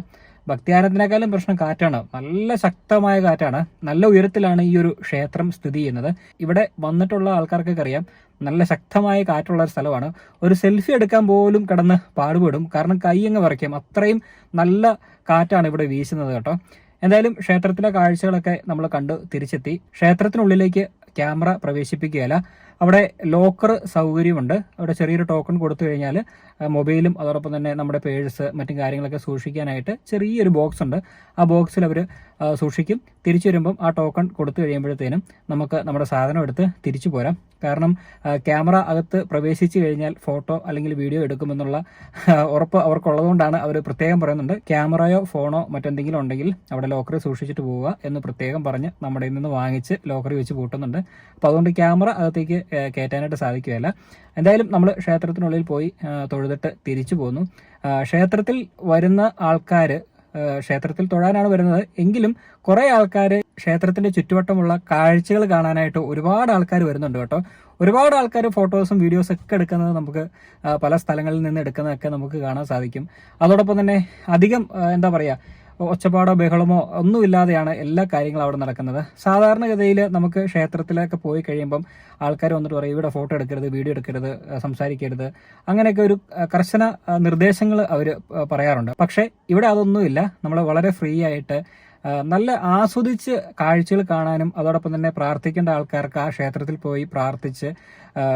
ഭക്തിഗാനത്തിനേക്കാളും പ്രശ്നം കാറ്റാണ്. നല്ല ശക്തമായ കാറ്റാണ്. നല്ല ഉയരത്തിലാണ് ഈ ഒരു ക്ഷേത്രം സ്ഥിതി ചെയ്യുന്നത്. ഇവിടെ വന്നിട്ടുള്ള ആൾക്കാർക്കൊക്കെ അറിയാം, നല്ല ശക്തമായ കാറ്റുള്ള ഒരു സ്ഥലമാണ്. ഒരു സെൽഫി എടുക്കാൻ പോലും കിടന്ന് പാടുപെടും. കാരണം കൈയങ്ങ് വിറയ്ക്കും, അത്രയും നല്ല കാറ്റാണ് ഇവിടെ വീശുന്നത് കേട്ടോ. എന്തായാലും ക്ഷേത്രത്തിലെ കാഴ്ചകളൊക്കെ നമ്മൾ കണ്ടു തിരിച്ചെത്തി. ക്ഷേത്രത്തിനുള്ളിലേക്ക് ക്യാമറ പ്രവേശിപ്പിക്കുകയല്ല. അവിടെ ലോക്കർ സൗകര്യമുണ്ട്. അവിടെ ചെറിയൊരു ടോക്കൺ കൊടുത്തു കഴിഞ്ഞാൽ മൊബൈലും അതോടൊപ്പം തന്നെ നമ്മുടെ പേഴ്സ് മറ്റും കാര്യങ്ങളൊക്കെ സൂക്ഷിക്കാനായിട്ട് ചെറിയൊരു ബോക്സ് ഉണ്ട്. ആ ബോക്സിൽ അവർ സൂക്ഷിക്കും. തിരിച്ചു വരുമ്പം ആ ടോക്കൺ കൊടുത്തു കഴിയുമ്പോഴത്തേനും നമുക്ക് നമ്മുടെ സാധനം എടുത്ത് തിരിച്ചു പോരാം. കാരണം ക്യാമറ അകത്ത് പ്രവേശിച്ചു കഴിഞ്ഞാൽ ഫോട്ടോ അല്ലെങ്കിൽ വീഡിയോ എടുക്കുമെന്നുള്ള ഉറപ്പ് അവർക്കുള്ളതുകൊണ്ടാണ് അവർ പ്രത്യേകം പറയുന്നുണ്ട്, ക്യാമറയോ ഫോണോ മറ്റെന്തെങ്കിലും ഉണ്ടെങ്കിൽ അവിടെ ലോക്കറിൽ സൂക്ഷിച്ചിട്ട് പോവുക എന്ന് പ്രത്യേകം പറഞ്ഞ് നമ്മുടെ നിന്ന് വാങ്ങിച്ച് ലോക്കറിൽ വെച്ച് പൂട്ടുന്നുണ്ട്. അപ്പോൾ അതുകൊണ്ട് ക്യാമറ അകത്തേക്ക് കയറ്റാനായിട്ട് സാധിക്കുകയില്ല. എന്തായാലും നമ്മൾ ക്ഷേത്രത്തിനുള്ളിൽ പോയി തൊഴുതിട്ട് തിരിച്ചു പോന്നു. ക്ഷേത്രത്തിൽ വരുന്ന ആൾക്കാർ ക്ഷേത്രത്തിൽ തൊഴാനാണ് വരുന്നത് എങ്കിലും കുറേ ആൾക്കാർ ക്ഷേത്രത്തിന്റെ ചുറ്റുവട്ടമുള്ള കാഴ്ചകൾ കാണാനായിട്ട് ഒരുപാട് ആൾക്കാർ വരുന്നുണ്ട് കേട്ടോ. ഒരുപാട് ആൾക്കാർ ഫോട്ടോസും വീഡിയോസും ഒക്കെ എടുക്കുന്നത് നമുക്ക് പല സ്ഥലങ്ങളിൽ നിന്ന് എടുക്കുന്നതൊക്കെ നമുക്ക് കാണാൻ സാധിക്കും. അതോടൊപ്പം തന്നെ അധികം എന്താ പറയുക, ഒച്ചപ്പാടോ ബഹളമോ ഒന്നുമില്ലാതെയാണ് എല്ലാ കാര്യങ്ങളും അവിടെ നടക്കുന്നത്. സാധാരണഗതിയിൽ നമുക്ക് ക്ഷേത്രത്തിലൊക്കെ പോയി കഴിയുമ്പം ആൾക്കാർ വന്നിട്ട് പറയും ഇവിടെ ഫോട്ടോ എടുക്കരുത്, വീഡിയോ എടുക്കരുത്, സംസാരിക്കരുത്, അങ്ങനെയൊക്കെ ഒരു കർശന നിർദ്ദേശങ്ങൾ അവർ പറയാറുണ്ട്. പക്ഷേ ഇവിടെ അതൊന്നുമില്ല. നമ്മൾ വളരെ ഫ്രീ ആയിട്ട് നല്ല ആസ്വദിച്ച് കാഴ്ചകൾ കാണാനും അതോടൊപ്പം തന്നെ പ്രാർത്ഥിക്കേണ്ട ആൾക്കാർക്ക് ആ ക്ഷേത്രത്തിൽ പോയി പ്രാർത്ഥിച്ച്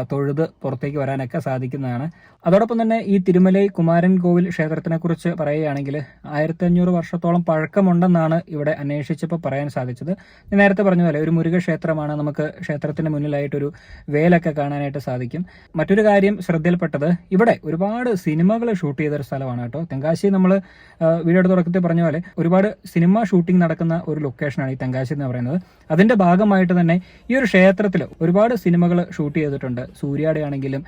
തൊഴുത് പുറത്തേക്ക് വരാനൊക്കെ സാധിക്കുന്നതാണ്. അതോടൊപ്പം തന്നെ ഈ തിരുമലൈ കുമാരൻ കോവിൽ ക്ഷേത്രത്തിനെ കുറിച്ച് പറയുകയാണെങ്കിൽ 1500 വർഷത്തോളം പഴക്കമുണ്ടെന്നാണ് ഇവിടെ അന്വേഷിച്ചപ്പോൾ പറയാൻ സാധിച്ചത്. ഞാൻ നേരത്തെ പറഞ്ഞ പോലെ ഒരു മുരുക ക്ഷേത്രമാണ്. നമുക്ക് ക്ഷേത്രത്തിന് മുന്നിലായിട്ടൊരു വേലൊക്കെ കാണാനായിട്ട് സാധിക്കും. മറ്റൊരു കാര്യം ശ്രദ്ധയിൽപ്പെട്ടത്, ഇവിടെ ഒരുപാട് സിനിമകൾ ഷൂട്ട് ചെയ്തൊരു സ്ഥലമാണ് കേട്ടോ. തെങ്കാശി നമ്മൾ വീഡിയോയുടെ തുടക്കത്തിൽ പറഞ്ഞ പോലെ ഒരുപാട് സിനിമ ഷൂട്ടിംഗ് നടക്കുന്ന ഒരു ലൊക്കേഷനാണ് ഈ തെങ്കാശി എന്ന് പറയുന്നത്. അതിന്റെ ഭാഗമായിട്ട് തന്നെ ഈ ഒരു ക്ഷേത്രത്തിൽ ഒരുപാട് സിനിമകൾ ഷൂട്ട് ചെയ്തിട്ടുണ്ട്. സൂര്യയുടെ ആണെങ്കിലും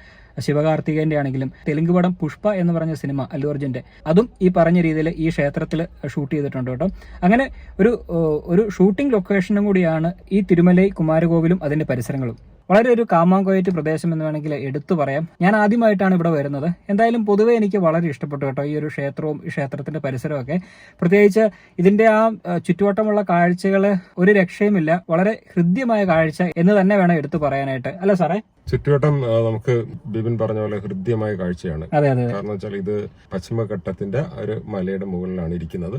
ശിവകാർത്തികേയന്റെ ആണെങ്കിലും തെലുങ്ക് പടം പുഷ്പ എന്ന് പറഞ്ഞ സിനിമ അല്ലു അർജുന്റെ, അതും ഈ പറഞ്ഞ രീതിയിൽ ഈ ക്ഷേത്രത്തിൽ ഷൂട്ട് ചെയ്തിട്ടുണ്ട് കേട്ടോ. അങ്ങനെ ഒരു ഷൂട്ടിംഗ് ലൊക്കേഷനും കൂടിയാണ് ഈ തിരുമലൈ കുമാരകോവിലും അതിന്റെ പരിസരങ്ങളും. വളരെ ഒരു കാമാങ്കോയറ്റ് പ്രദേശം എന്ന് വേണമെങ്കിൽ എടുത്തു പറയാം. ഞാൻ ആദ്യമായിട്ടാണ് ഇവിടെ വരുന്നത്. എന്തായാലും പൊതുവെ എനിക്ക് വളരെ ഇഷ്ടപ്പെട്ടു കേട്ടോ ഈ ഒരു ക്ഷേത്രവും ഈ ക്ഷേത്രത്തിന്റെ പരിസരവും ഒക്കെ. പ്രത്യേകിച്ച് ഇതിന്റെ ആ ചുറ്റുവട്ടമുള്ള കാഴ്ചകൾ ഒരു രക്ഷയുമില്ല. വളരെ ഹൃദ്യമായ കാഴ്ച എന്ന് തന്നെ വേണം എടുത്തു പറയാനായിട്ട്, അല്ല സാറേ? ചുറ്റുവട്ടം നമുക്ക് ബിപിൻ പറഞ്ഞ പോലെ ഹൃദ്യമായ കാഴ്ചയാണ്. കാരണം വെച്ചാൽ ഇത് പശ്ചിമഘട്ടത്തിന്റെ ഒരു മലയുടെ മുകളിലാണ് ഇരിക്കുന്നത്.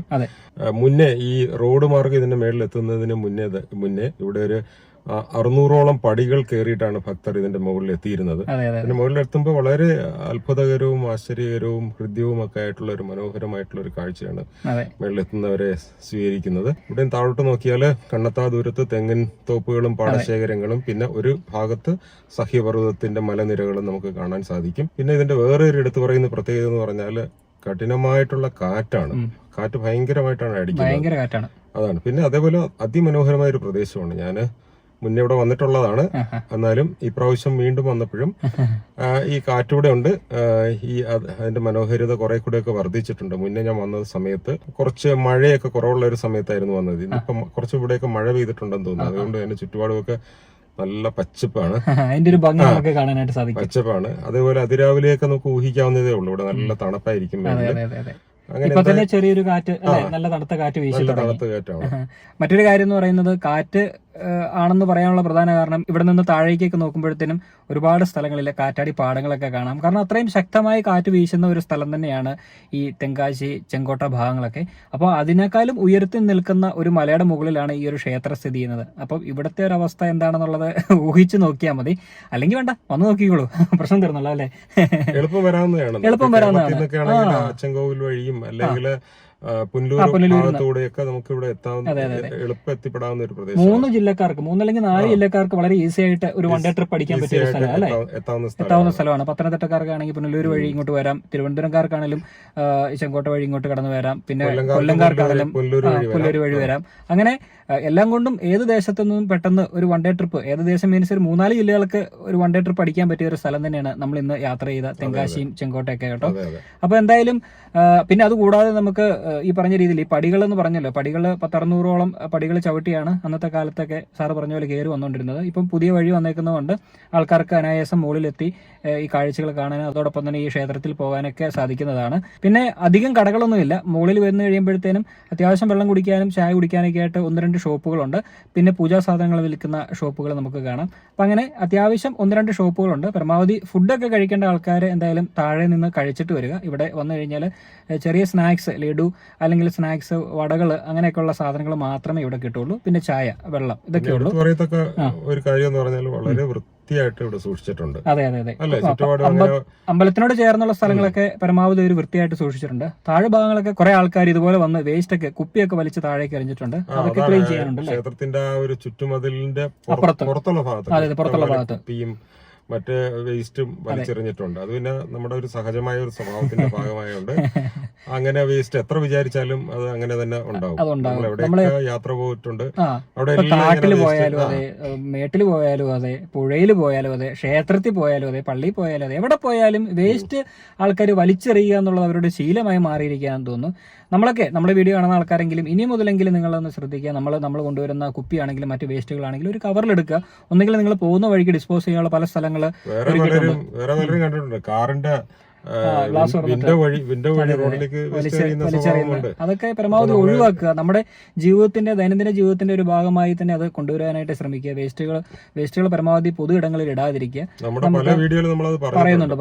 മുന്നേ ഈ റോഡ് മാർഗം ഇതിന്റെ മേളിൽ എത്തുന്നതിന് മുന്നേ ഇവിടെ ഒരു 600ഓളം പടികൾ കയറിയിട്ടാണ് ഭക്തർ ഇതിന്റെ മുകളിൽ എത്തിയിരുന്നത്. ഇതിന്റെ മുകളിൽ എത്തുമ്പോൾ വളരെ അത്ഭുതകരവും ആശ്ചര്യകരവും ഹൃദ്യവും ഒക്കെ ആയിട്ടുള്ള ഒരു മനോഹരമായിട്ടുള്ള ഒരു കാഴ്ചയാണ് മുകളിലെത്തുന്നവരെ സ്വീകരിക്കുന്നത്. ഇവിടെയും താഴോട്ട് നോക്കിയാൽ കണ്ണത്താ ദൂരത്ത് തെങ്ങിൻ തോപ്പുകളും പാടശേഖരങ്ങളും പിന്നെ ഒരു ഭാഗത്ത് സഹ്യപർവ്വതത്തിന്റെ മലനിരകളും നമുക്ക് കാണാൻ സാധിക്കും. പിന്നെ ഇതിന്റെ വേറെ ഒരു എടുത്തു പറയുന്ന പ്രത്യേകത എന്ന് പറഞ്ഞാൽ കഠിനമായിട്ടുള്ള കാറ്റാണ്. കാറ്റ് ഭയങ്കരമായിട്ടാണ് അടിക്കുന്നത്. അതാണ്. പിന്നെ അതേപോലെ അതിമനോഹരമായ ഒരു പ്രദേശമാണ്. ഞാൻ മുന്നേ ഇവിടെ വന്നിട്ടുള്ളതാണ്. എന്നാലും ഈ പ്രാവശ്യം വീണ്ടും വന്നപ്പോഴും ഈ കാറ്റൂടെ ഉണ്ട്. അതിന്റെ മനോഹാരിത കുറെ കൂടെയൊക്കെ വർദ്ധിച്ചിട്ടുണ്ട്. മുന്നേ ഞാൻ വന്ന സമയത്ത് കുറച്ച് മഴയൊക്കെ കുറവുള്ള ഒരു സമയത്തായിരുന്നു വന്നത്. ഇന്നിപ്പം കുറച്ച് ഇവിടെയൊക്കെ മഴ പെയ്തിട്ടുണ്ടെന്ന് തോന്നുന്നു. അതുകൊണ്ട് അതിന്റെ ചുറ്റുപാടുമൊക്കെ നല്ല പച്ചപ്പാണ്, അതിന്റെ ഒരു ഭംഗി നമുക്ക് കാണാനായിട്ട് സാധിക്കും. പച്ചപ്പാണ്. അതേപോലെ അതിരാവിലെയൊക്കെ നമുക്ക് ഊഹിക്കാവുന്നതേ ഉള്ളൂ. ഇവിടെ നല്ല തണുപ്പായിരിക്കും. അങ്ങനെ ചെറിയൊരു കാറ്റ്, നല്ല തണുത്ത കാറ്റ് വീശി. മറ്റൊരു കാര്യം എന്ന് പറയുന്നത്, കാറ്റ് ആണെന്ന് പറയാനുള്ള പ്രധാന കാരണം ഇവിടെ നിന്ന് താഴേക്കൊക്കെ നോക്കുമ്പോഴത്തേനും ഒരുപാട് സ്ഥലങ്ങളിലെ കാറ്റാടി പാടങ്ങളൊക്കെ കാണാം. കാരണം അത്രയും ശക്തമായി കാറ്റ് വീശുന്ന ഒരു സ്ഥലം തന്നെയാണ് ഈ തെങ്കാശി ചെങ്കോട്ട ഭാഗങ്ങളൊക്കെ. അപ്പോൾ അതിനേക്കാളും ഉയരത്തിൽ നിൽക്കുന്ന ഒരു മലയുടെ മുകളിലാണ് ഈ ഒരു ക്ഷേത്രം സ്ഥിതി ചെയ്യുന്നത്. അപ്പം ഇവിടുത്തെ ഒരു അവസ്ഥ എന്താണെന്നുള്ളത് ഊഹിച്ചു നോക്കിയാൽ മതി. അല്ലെങ്കിൽ വേണ്ട, വന്നു നോക്കിക്കോളൂ, പ്രശ്നം തീർന്നല്ലോ അല്ലേ? എളുപ്പം വരാവുന്നതാണ്. അച്ചൻകോവിൽ വഴിയും അല്ലെങ്കിൽ പുനലൂർ ഭാഗത്തൂടെയൊക്കെ നമുക്ക് ഇവിടെ എളുപ്പം എത്തിപ്പെടാവുന്ന ഒരു പ്രദേശം. 3 ജില്ലക്കാർക്ക് 3 അല്ലെങ്കിൽ 4 ജില്ലക്കാർക്ക് വളരെ ഈസി ആയിട്ട് ഒരു വൺ ഡേ ട്രിപ്പ് അടിക്കാൻ പറ്റിയ ഒരു സ്ഥലം അല്ലേ? എത്താവുന്ന സ്ഥലമാണ്. പത്തനംതിട്ടക്കാർക്കാണെങ്കിൽ പുനലൂർ വഴി ഇങ്ങോട്ട് വരാം, തിരുവനന്തപുരംകാർക്കാണെങ്കിലും ചെങ്കോട്ട വഴി ഇങ്ങോട്ട് കടന്നു വരാം, പിന്നെ കൊല്ലംകാർക്കാണെങ്കിലും പുനലൂർ വഴി വരാം. അങ്ങനെ എല്ലാം കൊണ്ടും ഏത് ദേശത്തു നിന്നും പെട്ടെന്ന് ഒരു വൺ ഡേ ട്രിപ്പ്, ഏത് ദേശം മീൻസ് ഒരു 3-4 ജില്ലകൾക്ക് ഒരു വൺ ഡേ ട്രിപ്പ് അടിക്കാൻ പറ്റിയ ഒരു സ്ഥലം തന്നെയാണ് നമ്മൾ ഇന്ന് യാത്ര ചെയ്ത തെങ്കാശിയും ചെങ്കോട്ടയൊക്കെ കേട്ടോ. അപ്പൊ എന്തായാലും പിന്നെ അതുകൂടാതെ നമുക്ക് ഈ പറഞ്ഞ രീതിയിൽ ഈ പടികൾ എന്ന് പറഞ്ഞല്ലോ, പടികൾ 600ഓളം പടികൾ ചവിട്ടിയാണ് അന്നത്തെ കാലത്തൊക്കെ സാറ് പറഞ്ഞ പോലെ കയറി വന്നുകൊണ്ടിരുന്നത്. ഇപ്പം പുതിയ വഴി വന്നേക്കുന്നതുകൊണ്ട് ആൾക്കാർക്ക് അനായാസം മുകളിലെത്തി ഈ കാഴ്ചകൾ കാണാനും അതോടൊപ്പം തന്നെ ഈ ക്ഷേത്രത്തിൽ പോകാനൊക്കെ സാധിക്കുന്നതാണ്. പിന്നെ അധികം കടകളൊന്നുമില്ല. മുകളിൽ വന്നു കഴിയുമ്പോഴത്തേനും അത്യാവശ്യം വെള്ളം കുടിക്കാനും ചായ കുടിക്കാനൊക്കെ ആയിട്ട് 1-2 ഷോപ്പുകളുണ്ട്. പിന്നെ പൂജാ സാധനങ്ങൾ വിൽക്കുന്ന ഷോപ്പുകൾ നമുക്ക് കാണാം. അപ്പം അങ്ങനെ അത്യാവശ്യം 1-2 ഷോപ്പുകളുണ്ട്. പരമാവധി ഫുഡൊക്കെ കഴിക്കേണ്ട ആൾക്കാർ എന്തായാലും താഴെ നിന്ന് കഴിച്ചിട്ട് വരിക. ഇവിടെ വന്നു കഴിഞ്ഞാൽ ചെറിയ സ്നാക്സ്, ലഡു അല്ലെങ്കിൽ സ്നാക്സ്, വടകൾ, അങ്ങനെയൊക്കെയുള്ള സാധനങ്ങൾ മാത്രമേ ഇവിടെ കിട്ടുള്ളൂ. പിന്നെ ചായ, വെള്ളം, ഇതൊക്കെ ഉള്ളൂ. ഒരു കാര്യം എന്ന് പറഞ്ഞാൽ വളരെ വൃത്തിയായിട്ട് ഇവിടെ സൂക്ഷിച്ചിട്ടുണ്ട്. അതെ അതെ അതെ. അല്ലെ, ചുറ്റുപാടും അമ്പലത്തിനോട് ചേർന്നുള്ള സ്ഥലങ്ങളൊക്കെ പരമാവധി ഒരു വൃത്തിയായിട്ട് സൂക്ഷിച്ചിട്ടുണ്ട്. താഴെ ഭാഗങ്ങളൊക്കെ കുറെ ആൾക്കാർ ഇതുപോലെ വന്ന് വേസ്റ്റ് ഒക്കെ കുപ്പിയൊക്കെ വലിച്ച് താഴേക്ക് എറിഞ്ഞിട്ടുണ്ട്. അതൊക്കെ ക്ലീൻ ചെയ്യാനുണ്ട്. ക്ഷേത്രത്തിന്റെ ആ ഒരു ചുറ്റുമതിലിന്റെ പുറത്തുള്ള ഭാഗത്ത് കുപ്പിയും മറ്റ് വേസ്റ്റും വലിച്ചെറിഞ്ഞിട്ടുണ്ട്. അത് പിന്നെ നമ്മുടെ ഒരു സഹജമായ ഒരു സ്വഭാവത്തിന്റെ ഭാഗമായോണ്ട് അങ്ങനെ വേസ്റ്റ് എത്ര വിചാരിച്ചാലും അത് അങ്ങനെ തന്നെ ഉണ്ടാവും. നമ്മൾ എവിടെയൊക്കെ യാത്ര പോയിട്ടുണ്ട് അവിടെ കാട്ടില് പോയാലും അതെ, മേട്ടില് പോയാലും അതെ, പുഴയിൽ പോയാലും അതെ, ക്ഷേത്രത്തിൽ പോയാലും അതെ, പള്ളിയിൽ പോയാലും അതെ, എവിടെ പോയാലും വേസ്റ്റ് ആൾക്കാർ വലിച്ചെറിയുക എന്നുള്ളത് അവരുടെ ശീലമായി മാറിയിരിക്കുകയാണെന്ന് തോന്നുന്നു. നമ്മളൊക്കെ നമ്മുടെ വീഡിയോ കാണുന്ന ആൾക്കാരെങ്കിലും ഇനി മുതലെങ്കിലും നിങ്ങളൊന്ന് ശ്രദ്ധിക്കുക. നമ്മൾ കൊണ്ടുവരുന്ന കുപ്പിയാണെങ്കിലും മറ്റ് വേസ്റ്റുകളാണെങ്കിലും ഒരു കവറിലെടുക്കുക. ഒന്നുകിൽ നിങ്ങൾ പോകുന്ന വഴിക്ക് ഡിസ്പോസ് ചെയ്യാനുള്ള പല സ്ഥലങ്ങൾ വേറെ പലരും കണ്ടിട്ടുണ്ട്. കാറിന്റെ വിൻഡോ വഴി റോഡിലേക്ക് വലിച്ചെറിയുന്ന. അതൊക്കെ പരമാവധി ഒഴിവാക്കുക. നമ്മുടെ ദൈനംദിന ജീവിതത്തിന്റെ ഒരു ഭാഗമായി തന്നെ അത് കൊണ്ടുവരാനായിട്ട് ശ്രമിക്കുക. വേസ്റ്റുകൾ പരമാവധി പൊതു ഇടങ്ങളിൽ ഇടാതിരിക്കുക. നമ്മുടെ പല വീഡിയോയിൽ നമ്മളത് പറയുന്നുണ്ട്.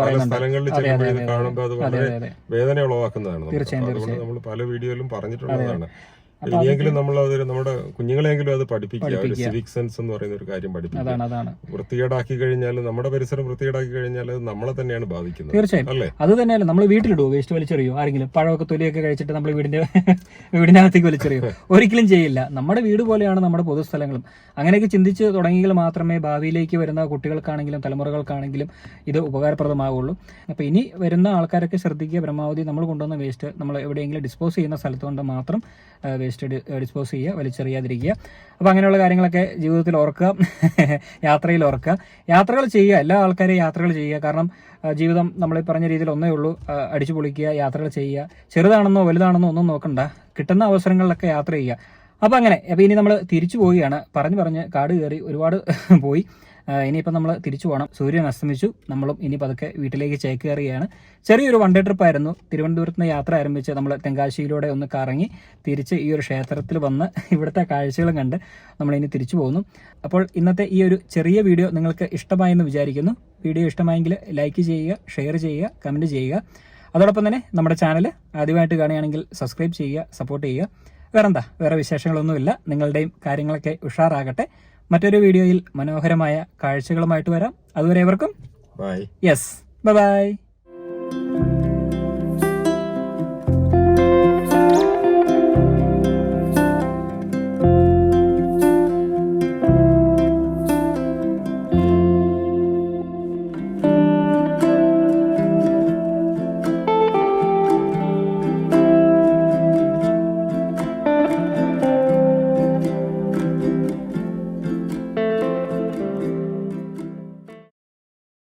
വേദന ഉളവാക്കുന്നതാണ്. തീർച്ചയായും നമ്മൾ പല വീഡിയോയിലും പറഞ്ഞിട്ടുള്ളതാണ്. ഇനിയെങ്കിലും നമ്മൾ നമ്മുടെ കുഞ്ഞുങ്ങളെങ്കിലും അത് പഠിപ്പിക്കുക. സിവിക് സെൻസ് എന്ന് പറയുന്ന ഒരു കാര്യം പഠിപ്പിക്കുക. വൃത്തികേടാക്കി കഴിഞ്ഞാൽ, നമ്മുടെ പരിസരം വൃത്തികേടാക്കി കഴിഞ്ഞാൽ അത് നമ്മളെ തന്നെയാണ് ബാധിക്കുന്നത്. തീർച്ചയായും അത് തന്നെയല്ല. നമ്മൾ വീട്ടിലിടുവോ വേസ്റ്റ് വലിച്ചെറിയോ? ആരെങ്കിലും പഴമൊക്കെ തൊലിയൊക്കെ കഴിച്ചിട്ട് നമ്മൾ വീടിനകത്തേക്ക് വലിച്ചെറിയോ? ഒരിക്കലും ചെയ്യില്ല. നമ്മുടെ വീട് പോലെയാണ് നമ്മുടെ പൊതുസ്ഥലങ്ങളും. അങ്ങനെയൊക്കെ ചിന്തിച്ച് തുടങ്ങിയെങ്കിൽ മാത്രമേ ഭാവിയിലേക്ക് വരുന്ന കുട്ടികൾക്കാണെങ്കിലും തലമുറകൾക്കാണെങ്കിലും ഇത് ഉപകാരപ്രദമാവുള്ളൂ. അപ്പൊ ഇനി വരുന്ന ആൾക്കാരൊക്കെ ശ്രദ്ധിക്കുക. പരമാവധി നമ്മൾ കൊണ്ടുവന്ന വേസ്റ്റ് നമ്മൾ എവിടെയെങ്കിലും ഡിസ്പോസ് ചെയ്യുന്ന സ്ഥലത്തുകൊണ്ട് മാത്രം വേസ്റ്റ് ഡിസ്പോസ് ചെയ്യുക, വലിച്ചെറിയാതിരിക്കുക. അപ്പോൾ അങ്ങനെയുള്ള കാര്യങ്ങളൊക്കെ ജീവിതത്തിൽ ഓർക്കുക, യാത്രയിൽ ഓർക്കുക. യാത്രകൾ ചെയ്യുക, എല്ലാ ആൾക്കാരെയും യാത്രകൾ ചെയ്യുക. കാരണം ജീവിതം നമ്മൾ പറഞ്ഞ രീതിയിൽ ഒന്നേ ഉള്ളൂ, അടിച്ചു പൊളിക്കുക, യാത്രകൾ ചെയ്യുക. ചെറുതാണെന്നോ വലുതാണെന്നോ ഒന്നും നോക്കണ്ട, കിട്ടുന്ന അവസരങ്ങളിലൊക്കെ യാത്ര ചെയ്യുക. അപ്പോൾ ഇനി നമ്മൾ തിരിച്ചു പോവുകയാണ്. പറഞ്ഞ് കാട് കയറി ഒരുപാട് പോയി. ഇനിയിപ്പോൾ നമ്മൾ തിരിച്ചു പോകണം. സൂര്യൻ അസ്തമിച്ചു. നമ്മളും ഇനി പതുക്കെ വീട്ടിലേക്ക് ചേക്കേറുകയാണ്. ചെറിയൊരു വൺ ഡേ ട്രിപ്പായിരുന്നു. തിരുവനന്തപുരത്ത് നിന്ന് യാത്ര ആരംഭിച്ച് നമ്മൾ തെങ്കാശിയിലൂടെ ഒന്ന് കറങ്ങി തിരിച്ച് ഈ ഒരു ക്ഷേത്രത്തിൽ വന്ന് ഇവിടുത്തെ കാഴ്ചകളും കണ്ട് നമ്മളിനി തിരിച്ചു പോകുന്നു. അപ്പോൾ ഇന്നത്തെ ഈ ഒരു ചെറിയ വീഡിയോ നിങ്ങൾക്ക് ഇഷ്ടമായെന്ന് വിചാരിക്കുന്നു. വീഡിയോ ഇഷ്ടമായെങ്കിൽ ലൈക്ക് ചെയ്യുക, ഷെയർ ചെയ്യുക, കമൻറ്റ് ചെയ്യുക. അതോടൊപ്പം തന്നെ നമ്മുടെ ചാനൽ ആദ്യമായിട്ട് കാണുകയാണെങ്കിൽ സബ്സ്ക്രൈബ് ചെയ്യുക, സപ്പോർട്ട് ചെയ്യുക. വേറെ വിശേഷങ്ങളൊന്നുമില്ല. നിങ്ങളുടെയും കാര്യങ്ങളൊക്കെ ഉഷാറാകട്ടെ. മറ്റൊരു വീഡിയോയിൽ മനോഹരമായ കാഴ്ചകളുമായിട്ട് വരാം. അതുവരെ ഏവർക്കും ബൈ. Yes, by.